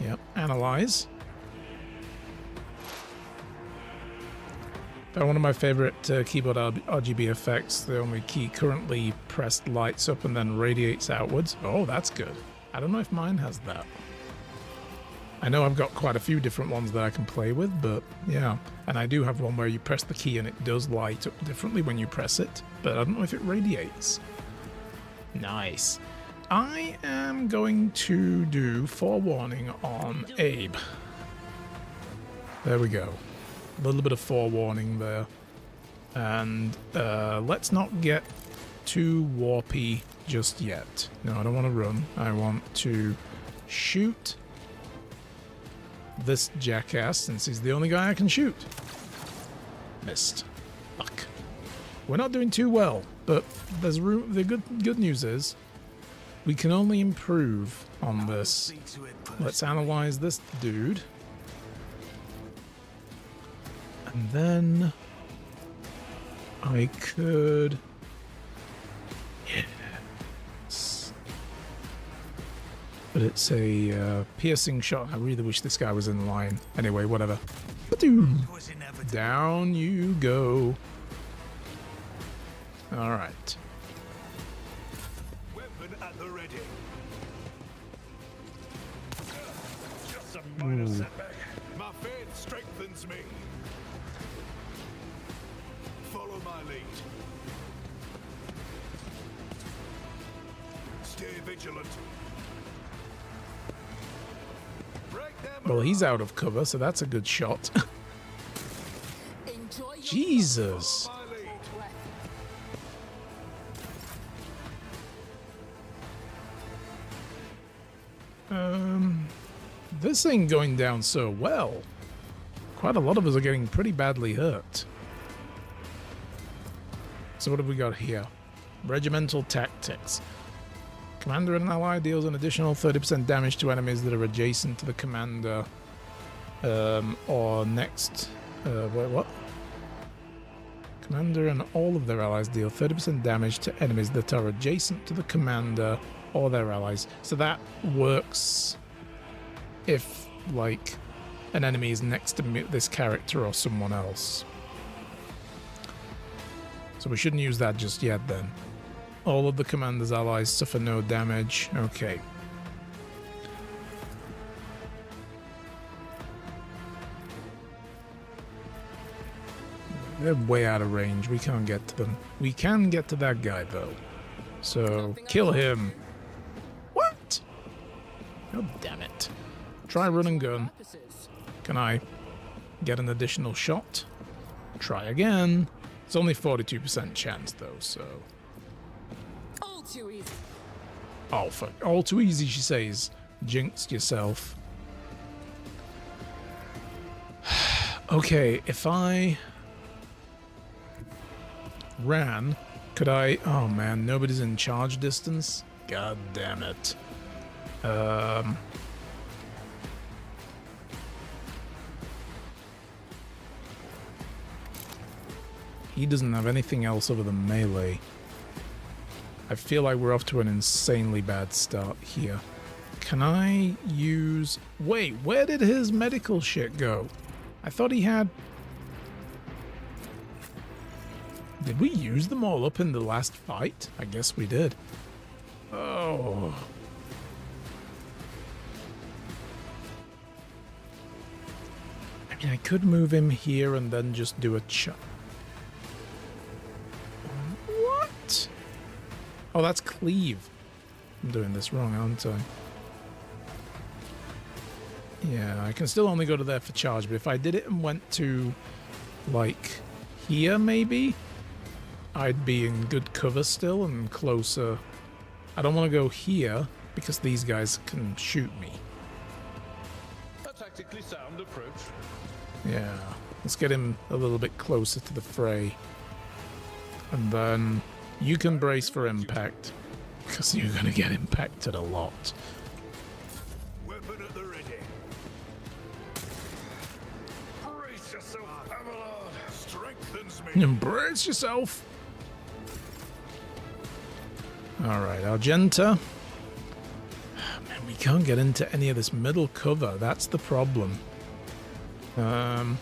Yep, analyze. One of my favorite keyboard RGB effects. The only key currently pressed lights up and then radiates outwards. Oh, that's good. I don't know if mine has that. I know I've got quite a few different ones that I can play with, but yeah. And I do have one where you press the key and it does light up differently when you press it, but I don't know if it radiates. Nice. I am going to do forewarning on Abe. There we go. A little bit of forewarning there. And let's not get too warpy just yet. No, I don't want to run. I want to shoot this jackass since he's the only guy I can shoot. Missed. Fuck. We're not doing too well, but there's room. The good news is we can only improve on this. Let's analyze this dude. And then I could... Yes. But it's a piercing shot. I really wish this guy was in line. Anyway, whatever. Down you go. All right. Weapon at the ready. Just a minor setback. My faith strengthens me. Follow my lead. Stay vigilant. Well, he's out of cover, so that's a good shot. Jesus. This ain't going down so well. Quite a lot of us are getting pretty badly hurt. So what have we got here? Regimental tactics. Commander and ally deals an additional 30% damage to enemies that are adjacent to the commander or next. Wait, what? Commander and all of their allies deal 30% damage to enemies that are adjacent to the commander or their allies. So that works if, like, an enemy is next to this character or someone else. So we shouldn't use that just yet then. All of the commander's allies suffer no damage. Okay. They're way out of range. We can't get to them. We can get to that guy, though. So, kill him. What? Oh, damn it. Try run and gun. Can I get an additional shot? Try again. It's only 42% chance, though, so... All too easy. Oh, fuck. All too easy, she says. Jinxed yourself. Okay, if I... ran, could I... Oh, man, nobody's in charge distance? God damn it. He doesn't have anything else other than melee. I feel like we're off to an insanely bad start here. Can I use... Wait, where did his medical shit go? I thought he had... Did we use them all up in the last fight? I guess we did. Oh. I mean, I could move him here and then just do a Oh, that's cleave. I'm doing this wrong, aren't I? Yeah, I can still only go to there for charge, but if I did it and went to, like, here maybe, I'd be in good cover still and closer. I don't want to go here because these guys can shoot me. A tactically sound approach. Yeah, let's get him a little bit closer to the fray. And then you can brace for impact, because you're going to get impacted a lot. Weapon at the ready. Brace yourself, Avalon. Strengthens me. Embrace yourself! Alright, Argenta. Man, we can't get into any of this middle cover. That's the problem. I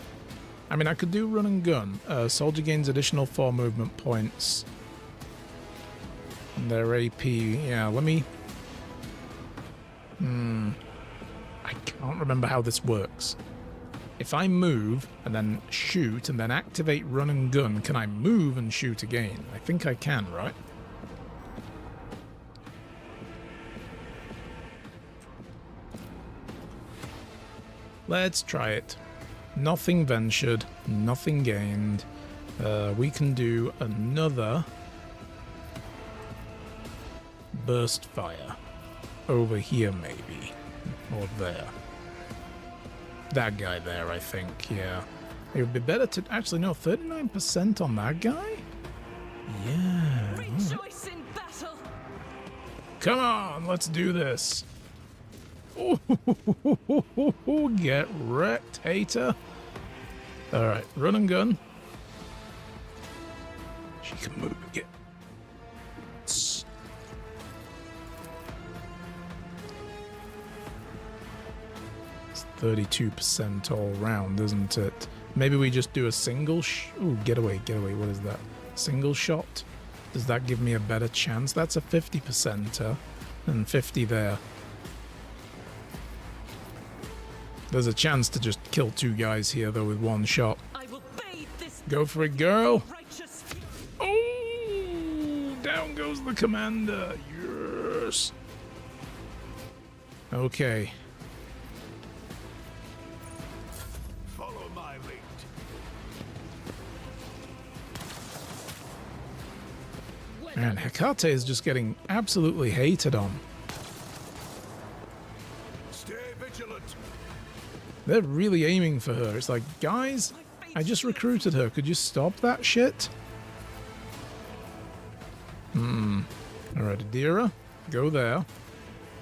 mean, I could do run and gun. Soldier gains additional 4 movement points. And their AP, yeah, let me... I can't remember how this works. If I move and then shoot and then activate run and gun, can I move and shoot again? I think I can, right? Let's try it. Nothing ventured, nothing gained. We can do another burst fire over here maybe, or there. That guy there, I think, yeah. It would be better to actually no 39% on that guy. Yeah. Rejoice in battle. Come on, let's do this. Get wrecked, hater. Alright, run and gun. She can move again. It's 32% all round, isn't it? Maybe we just do a single ooh, get away, what is that? Single shot? Does that give me a better chance? That's a 50%, and 50 there. There's a chance to just kill 2 guys here, though, with 1 shot. I will bathe this Go for it, girl! righteous. Oh! Down goes the commander! Yes! Okay. Follow my lead. Man, Hecate is just getting absolutely hated on. Stay vigilant. They're really aiming for her. It's like, guys, I just recruited her. Could you stop that shit? Alright, Adira, go there.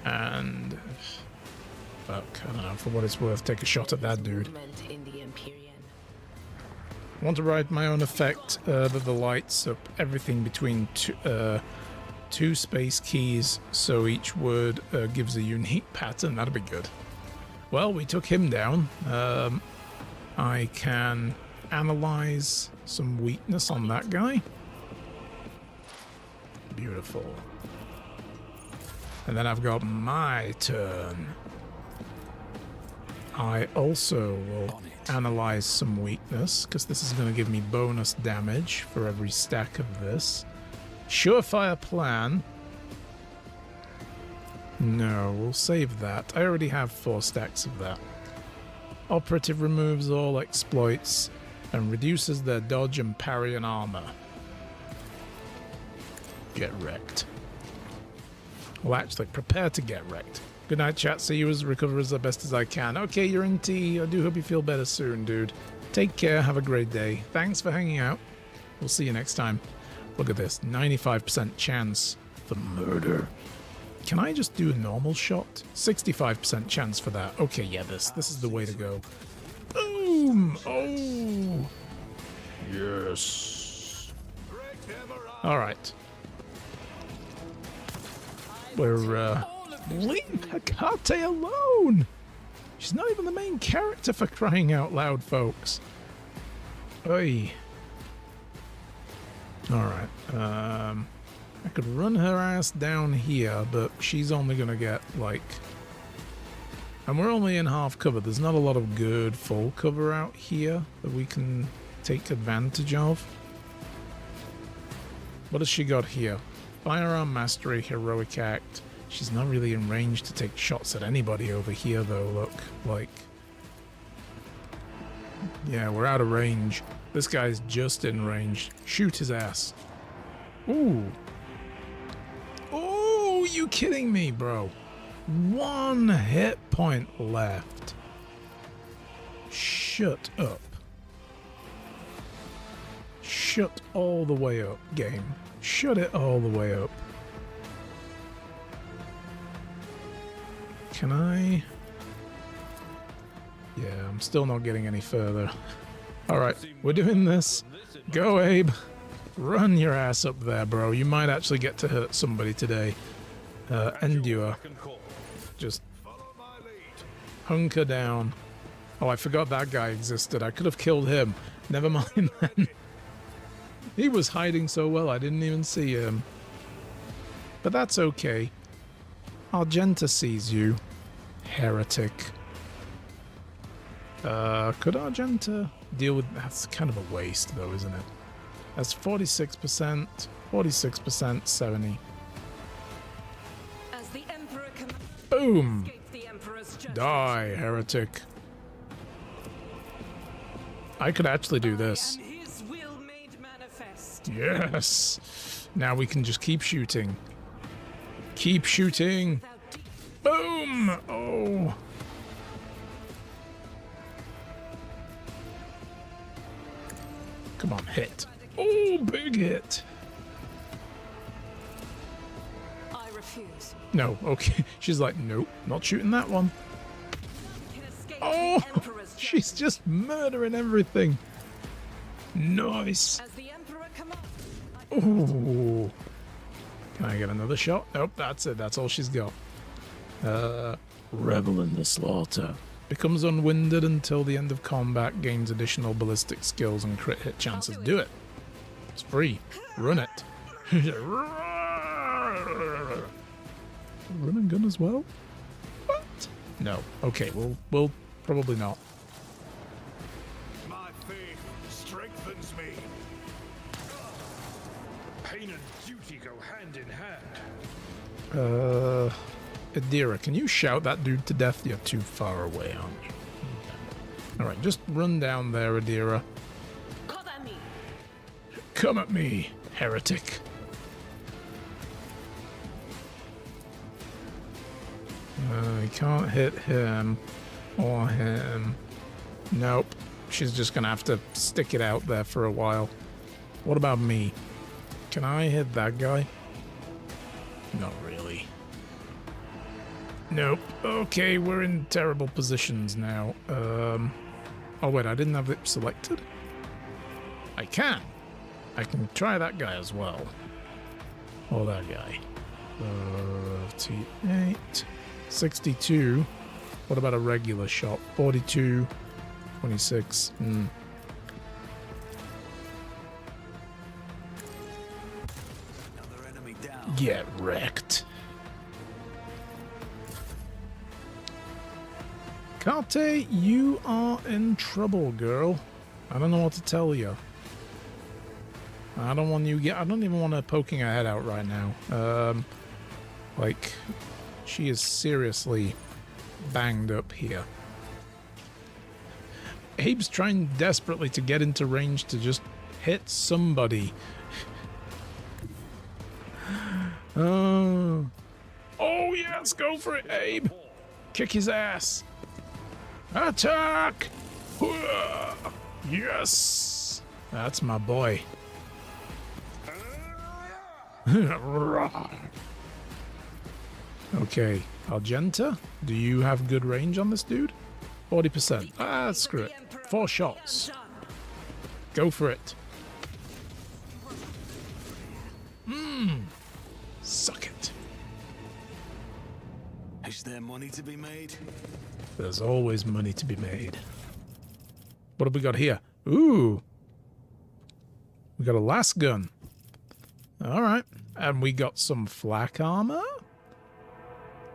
And... fuck, I don't know, for what it's worth, take a shot at that dude. I want to write my own effect that the lights up everything between 2 space keys, so each word gives a unique pattern. That'd be good. Well, we took him down. I can analyze some weakness on that guy. Beautiful. And then I've got my turn. I also will analyze some weakness, because this is going to give me bonus damage for every stack of this. Surefire plan. No, we'll save that. I already have 4 stacks of that. Operative removes all exploits and reduces their dodge and parry and armor. Get wrecked. Well, actually, prepare to get wrecked. Good night, chat. See you as recover as best as I can. Okay, you're in tea. I do hope you feel better soon, dude. Take care. Have a great day. Thanks for hanging out. We'll see you next time. Look at this. 95% chance for murder. Can I just do a normal shot? 65% chance for that. Okay, yeah, this is the way to go. Boom! Oh! Yes. Alright. We're, leave Hecate alone! She's not even the main character, for crying out loud, folks. Oi. Alright, I could run her ass down here, but she's only gonna get, like... And we're only in half cover. There's not a lot of good full cover out here that we can take advantage of. What has she got here? Firearm mastery, heroic act. She's not really in range to take shots at anybody over here, though, look. Like... Yeah, we're out of range. This guy's just in range. Shoot his ass. Ooh. Oh, you kidding me, bro? 1 hit point left. Shut up. Shut all the way up, game. Shut it all the way up. Can I... Yeah, I'm still not getting any further. Alright, we're doing this. Go, Abe. Run your ass up there, bro. You might actually get to hurt somebody today. Endure. Just hunker down. Oh, I forgot that guy existed. I could have killed him. Never mind then. He was hiding so well, I didn't even see him. But that's okay. Argenta sees you, heretic. Could Argenta deal with... That's kind of a waste, though, isn't it? That's 46%, 46%, 70. As the Emperor Boom! escape the Emperor's judgment. Die, heretic. I could actually do this. And his will made manifest. Yes! Now we can just keep shooting. Keep shooting! Boom! Oh! Come on, hit. Oh, big hit. I refuse. No, okay. She's like, nope, not shooting that one. Can escape Oh, the Emperor's she's judgment. just murdering everything. Nice. As the Emperor commands. Ooh. Can I get another shot? Nope, that's it. That's all she's got. Revel in the slaughter. Becomes unwinded until the end of combat, gains additional ballistic skills and crit hit chances. Do it. It's free. Run it. Run and gun as well? What? No. Okay, we'll probably not. My faith strengthens me. Pain and duty go hand in hand. Adira, can you shout that dude to death? You're too far away, aren't you? Alright, just run down there, Adira. Cover me. Come at me, heretic. I can't hit him or him. Nope. She's just gonna have to stick it out there for a while. What about me? Can I hit that guy? Not really. Nope. Okay, we're in terrible positions now. Oh wait, I didn't have it selected? I can. I can try that guy as well. Or that guy. T8. 62. What about a regular shot? 42. 26. Another enemy down. Get wrecked. Kate, you are in trouble, girl. I don't know what to tell you. I don't even want her poking her head out right now. Like, she is seriously banged up here. Abe's trying desperately to get into range to just hit somebody. Oh, yes, go for it, Abe. Kick his ass. Attack! Yes! That's my boy. Okay, Argenta, do you have good range on this dude? 40%. Ah, screw it. 4 shots. Go for it. Suck it. Is there money to be made? There's always money to be made. What have we got here? Ooh. We got a last gun. Alright. And we got some flak armor?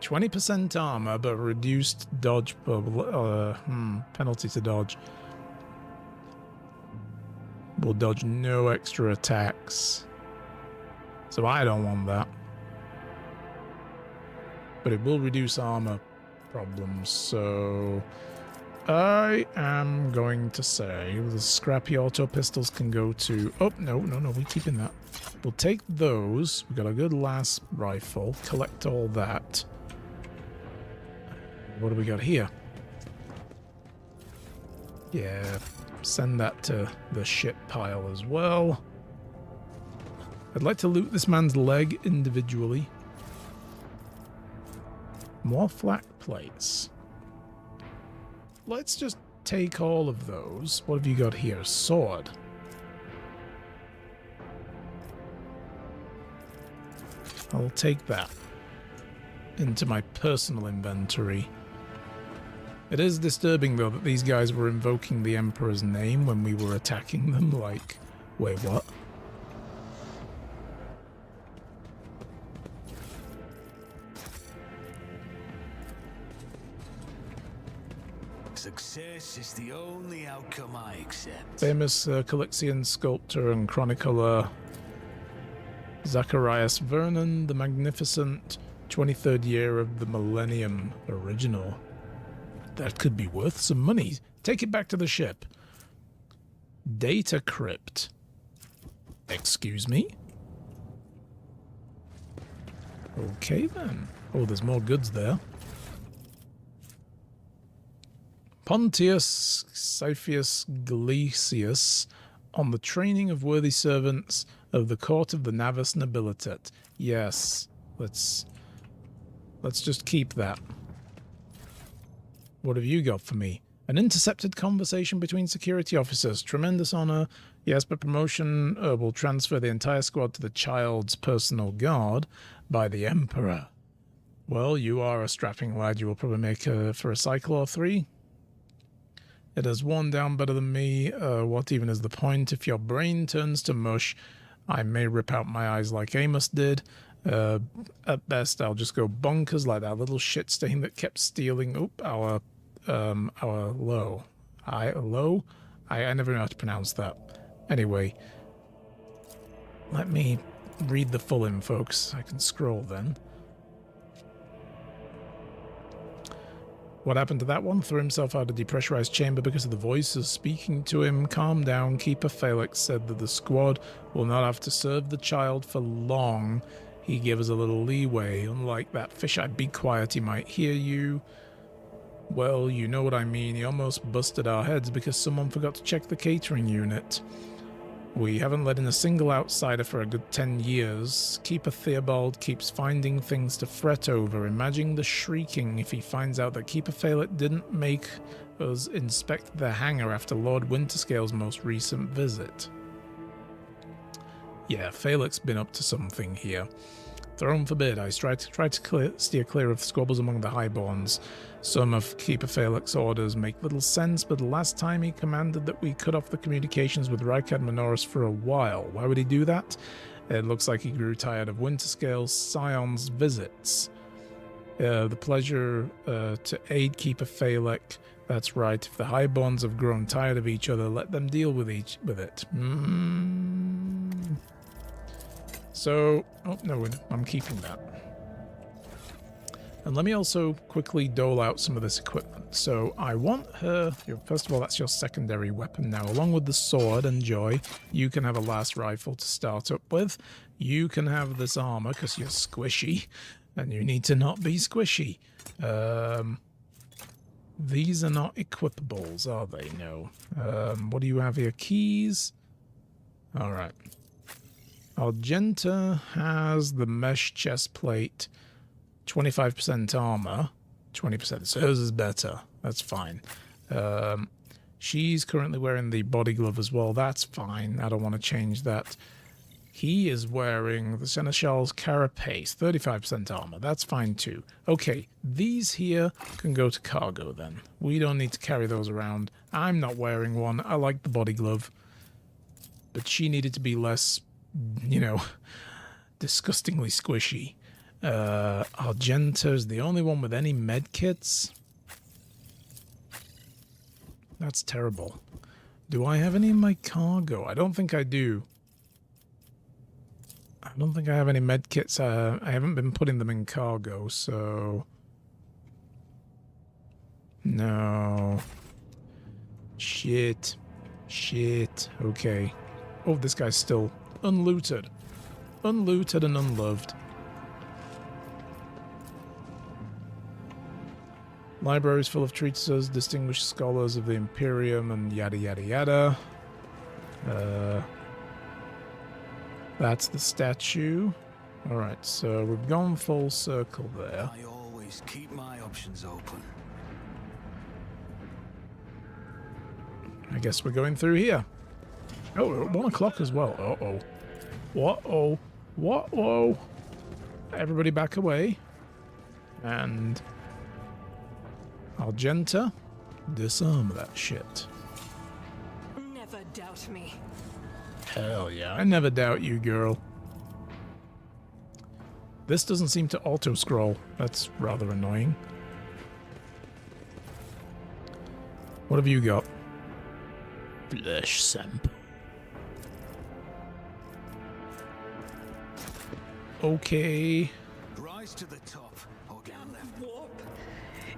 20% armor, but reduced dodge penalty to dodge. Will dodge no extra attacks. So I don't want that. But it will reduce armor problems, so I am going to say the scrappy auto pistols can go to... Oh, no, we're keeping that. We'll take those. We've got a good last rifle. Collect all that. What do we got here? Yeah, send that to the ship pile as well. I'd like to loot this man's leg individually. More flak plates. Let's just take all of those. What have you got here? Sword. I'll take that into my personal inventory. It is disturbing, though, that these guys were invoking the Emperor's name when we were attacking them. Like, wait, what? Success is the only outcome I accept. Famous Calixian sculptor and chronicler Zacharias Vernon, the Magnificent, 23rd year of the Millennium original. That could be worth some money. Take it back to the ship. Data crypt. Excuse me? Okay then. Oh, there's more goods there. Pontius Siphius Galicius on the training of worthy servants of the court of the Navis Nobilitat. Yes, let's just keep that. What have you got for me? An intercepted conversation between security officers. Tremendous honor. Yes, but promotion will transfer the entire squad to the child's personal guard by the Emperor. Well, you are a strapping lad. You will probably make for a cycle or three. It has worn down better than me. What even is the point? If your brain turns to mush, I may rip out my eyes like Amos did. At best, I'll just go bonkers like that little shit stain that kept stealing our low. I never know how to pronounce that. Anyway, let me read the full in, folks. I can scroll then. What happened to that one? Threw himself out of a depressurized chamber because of the voices speaking to him. Calm down. Keeper Felix said that the squad will not have to serve the child for long. He gave us a little leeway. Unlike that fisheye, be quiet, he might hear you. Well, you know what I mean. He almost busted our heads because someone forgot to check the catering unit. We haven't let in a single outsider for a good 10 years. Keeper Theobald keeps finding things to fret over. Imagine the shrieking if he finds out that Keeper Phalet didn't make us inspect the hangar after Lord Winterscale's most recent visit. Yeah, Phalet's been up to something here. Throne forbid, I tried to steer clear of squabbles among the highborns. Some of Keeper Phalet's orders make little sense, but the last time he commanded that we cut off the communications with Rykad Minoris for a while. Why would he do that? It looks like he grew tired of Winterscale's scion's visits. The pleasure to aid Keeper Phalec. That's right, if the highborns have grown tired of each other, let them deal with it. So, oh no, I'm keeping that. And let me also quickly dole out some of this equipment. So I want her, first of all, that's your secondary weapon now. Along with the sword, enjoy. You can have a last rifle to start up with. You can have this armor because you're squishy. And you need to not be squishy. These are not equipables, are they? No. What do you have here? Keys? Alright. Argenta has the mesh chest plate, 25% armor, 20%. So hers is better. That's fine. She's currently wearing the body glove as well. That's fine. I don't want to change that. He is wearing the Seneschal's carapace, 35% armor. That's fine too. Okay, these here can go to cargo then. We don't need to carry those around. I'm not wearing one. I like the body glove. But she needed to be less, you know, disgustingly squishy. Argenta's the only one with any med kits. That's terrible. Do I have any in my cargo? I don't think I do. I don't think I have any med kits. I haven't been putting them in cargo, so... No. Shit. Shit. Okay. Oh, this guy's still unlooted. Unlooted and unloved. Libraries full of treatises, distinguished scholars of the Imperium, and yada yada yada. That's the statue. Alright, so we've gone full circle there. I always keep my options open. I guess we're going through here. Oh, we're at 1 o'clock as well. Uh-oh. What-oh. What-oh. Everybody back away. And... Argenta, disarm that shit. Never doubt me. Hell yeah, I never doubt you, girl. This doesn't seem to auto-scroll. That's rather annoying. What have you got? Flesh sample. Okay. Rise to the top, or get left. Warp.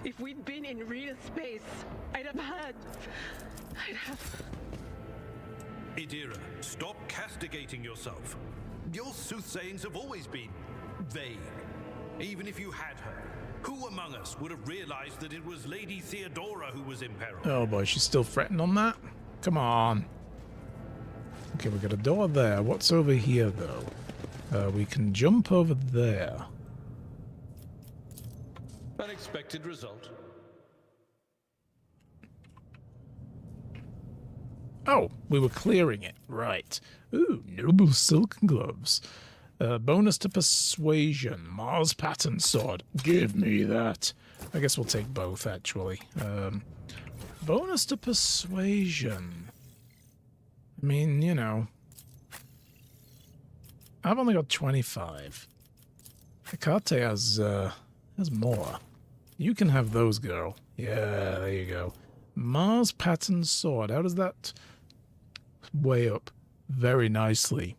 If we'd been in real space, I'd have... Idira, stop castigating yourself. Your soothsayings have always been vague. Even if you had her, who among us would have realized that it was Lady Theodora who was in peril? Oh boy, she's still fretting on that? Come on. Okay, we got a door there. What's over here, though? We can jump over there. Unexpected result. Oh, we were clearing it. Right. Ooh, noble silken gloves. Bonus to persuasion. Mars pattern sword. Give me that. I guess we'll take both, actually. Bonus to persuasion. I mean, you know. I've only got 25. Hecate has more. You can have those, girl. Yeah, there you go. Mars pattern sword. How does that weigh up? Very nicely.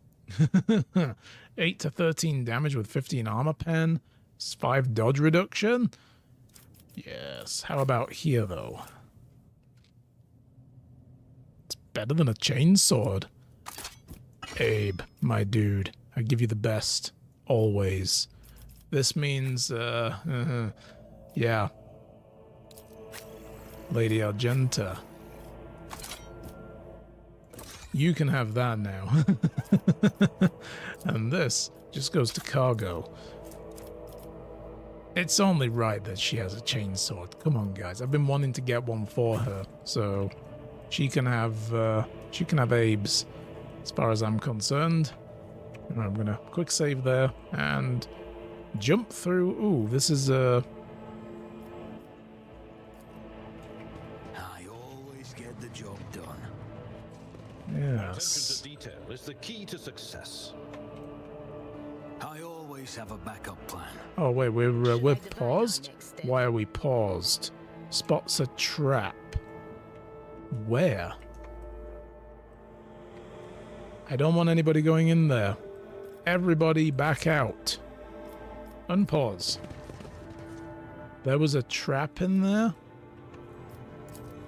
8 to 13 damage with 15 armor pen. 5 dodge reduction. Yes. How about here, though? It's better than a chainsword. Abe, my dude. I give you the best. Always. This means, yeah. Lady Argenta. You can have that now. And this just goes to cargo. It's only right that she has a chainsword. Come on, guys. I've been wanting to get one for her, so she can have Abe's, as far as I'm concerned. I'm gonna quick save there and jump through. Ooh, this is I always get the job done. Yes. Attention to detail is the key to success. I always have a backup plan. Oh wait, we're paused. Why are we paused? Spots a trap. Where? I don't want anybody going in there. Everybody back out. Unpause. There was a trap in there?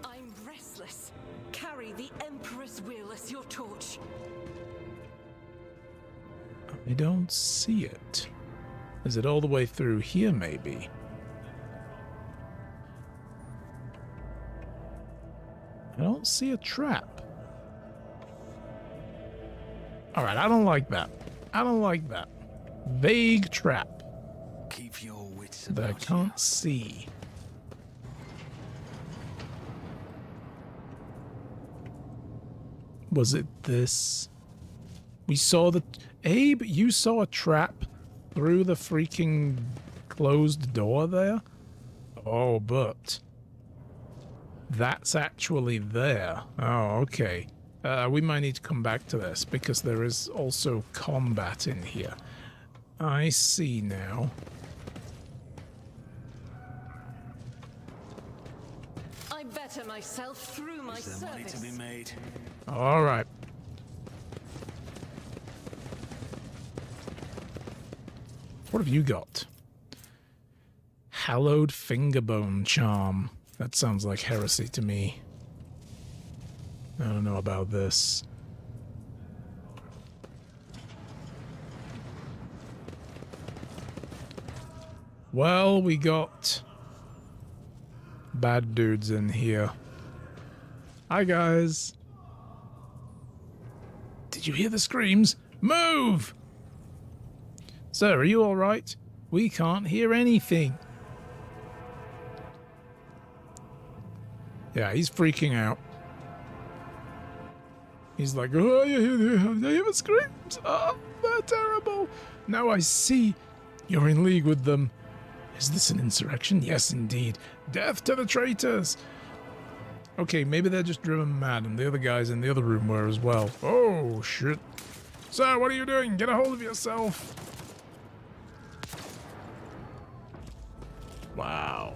I'm restless. Carry the Emperor's will as your torch. I don't see it. Is it all the way through here, maybe? I don't see a trap. Alright, I don't like that. I don't like that. Vague trap Keep your wits that I about can't see. Was it this? We saw the... Abe, you saw a trap through the freaking closed door there? Oh, but... that's actually there. Oh, okay. We might need to come back to this, because there is also combat in here. I see now. I better myself through my Is there money to service. be made? All right. What have you got? Hallowed fingerbone charm. That sounds like heresy to me. I don't know about this. Well, we got bad dudes in here. Hi, guys. Did you hear the screams? Move! Sir, are you all right? We can't hear anything. Yeah, he's freaking out. He's like, oh, I hear the screams. Oh, they're terrible. Now I see you're in league with them. Is this an insurrection? Yes, indeed. Death to the traitors. Okay, maybe they're just driven mad, and the other guys in the other room were as well. Oh, shit. Sir, what are you doing? Get a hold of yourself. Wow.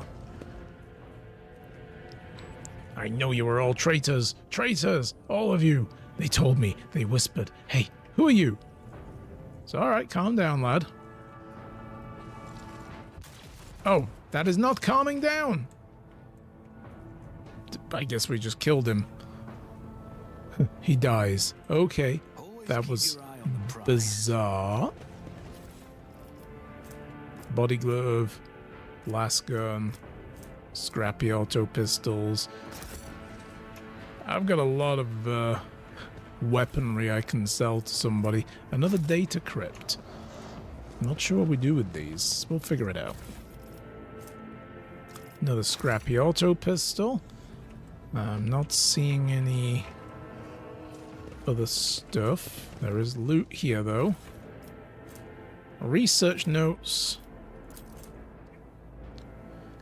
I know you were all traitors. Traitors! All of you. They told me. They whispered. Hey, who are you? It's alright, calm down, lad. Oh, that is not calming down. I guess we just killed him. He dies. Okay. That was bizarre. Body glove. Last gun. Scrappy auto pistols. I've got a lot of weaponry I can sell to somebody. Another data crypt. I'm not sure what we do with these. We'll figure it out. Another scrappy auto pistol. I'm not seeing any other stuff. There is loot here, though. Research notes.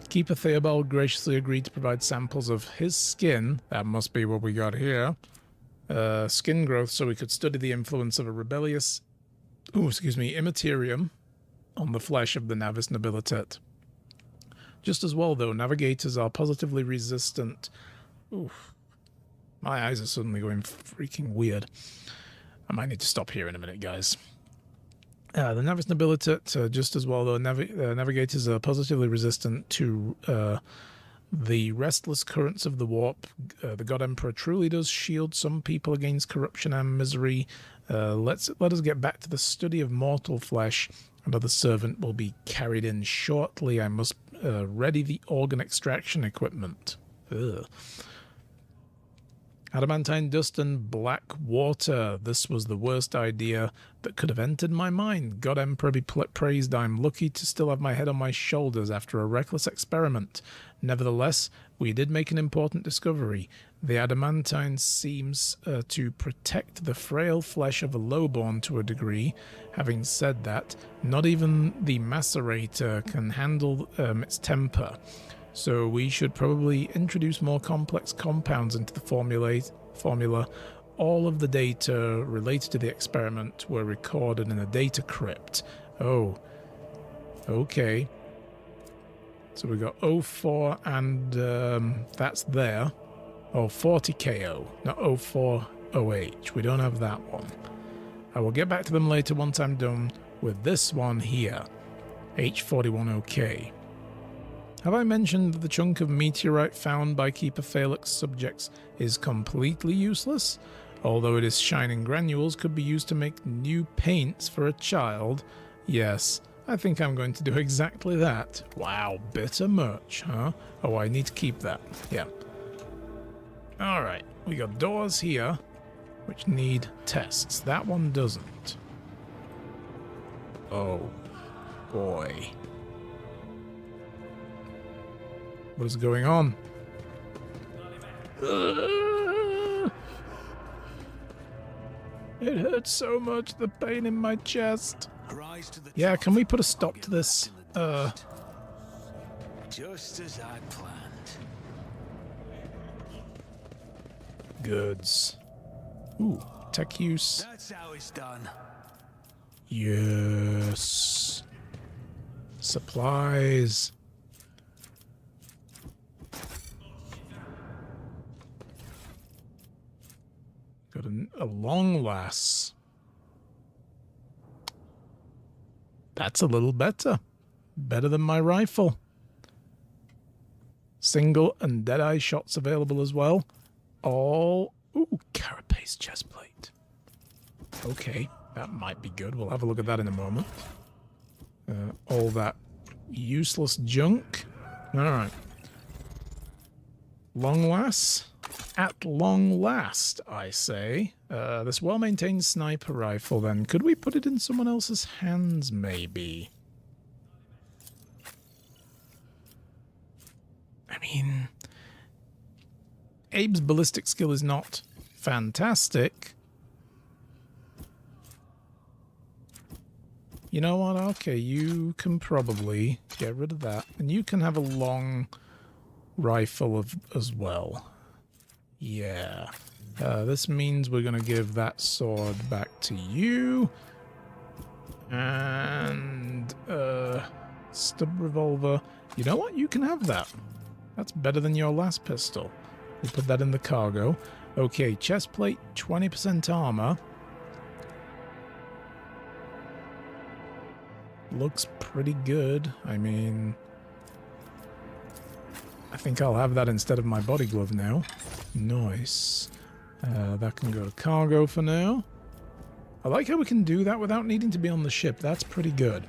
Keeper Theobald graciously agreed to provide samples of his skin. That must be what we got here. Skin growth, so we could study the influence of a rebellious, immaterium on the flesh of the Navis nobilitet. Just as well, though, navigators are positively resistant. Oof. My eyes are suddenly going freaking weird. I might need to stop here in a minute, guys. The Navis nobilitet, just as well, though, navigators are positively resistant to the restless currents of the warp. The God Emperor truly does shield some people against corruption and misery. Let us get back to the study of mortal flesh. Another servant will be carried in shortly. I must ready the organ extraction equipment. Ugh. Adamantine dust and black water. This was the worst idea that could have entered my mind. God Emperor be praised, I'm lucky to still have my head on my shoulders after a reckless experiment. Nevertheless, we did make an important discovery. The adamantine seems to protect the frail flesh of a lowborn to a degree. Having said that, not even the macerator can handle its temper. So we should probably introduce more complex compounds into the formula. All of the data related to the experiment were recorded in a data crypt. Oh, okay. So we got 04 and that's there. Oh, 40KO, not 04OH. We don't have that one. I will get back to them later once I'm done with this one here. H41OK. Have I mentioned that the chunk of meteorite found by Keeper Phaelix subjects is completely useless? Although it is shining granules, could be used to make new paints for a child. Yes, I think I'm going to do exactly that. Wow, bitter merch, huh? Oh, I need to keep that. Yeah. Alright, we got doors here, which need tests. That one doesn't. Oh, boy. What is going on? It hurts so much, the pain in my chest. Yeah, can we put a stop to this? Just as I planned. Goods. Ooh, tech use. That's how it's done. Yes. Supplies. Got a long lass. That's a little better. Better than my rifle. Single and deadeye shots available as well. All... Ooh, carapace chestplate. Okay, that might be good. We'll have a look at that in a moment. All that useless junk. Alright. Long last. At long last, I say. This well-maintained sniper rifle, then. Could we put it in someone else's hands, maybe? I mean... Abe's ballistic skill is not fantastic. You know what? Okay, you can probably get rid of that. And you can have a long rifle as well. Yeah. This means we're going to give that sword back to you. And... stub revolver. You know what? You can have that. That's better than your last pistol. We'll put that in the cargo. Okay, chest plate, 20% armor. Looks pretty good. I mean... I think I'll have that instead of my body glove now. Nice. That can go to cargo for now. I like how we can do that without needing to be on the ship. That's pretty good.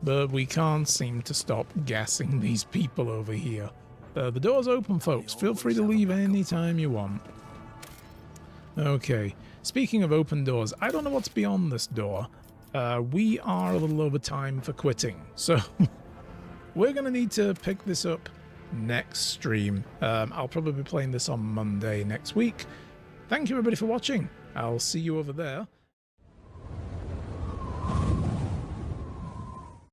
But we can't seem to stop gassing these people over here. The door's open, folks. Feel free to leave anytime you want. Okay. Speaking of open doors, I don't know what's beyond this door. We are a little over time for quitting. So, we're going to need to pick this up next stream. I'll probably be playing this on Monday next week. Thank you, everybody, for watching. I'll see you over there.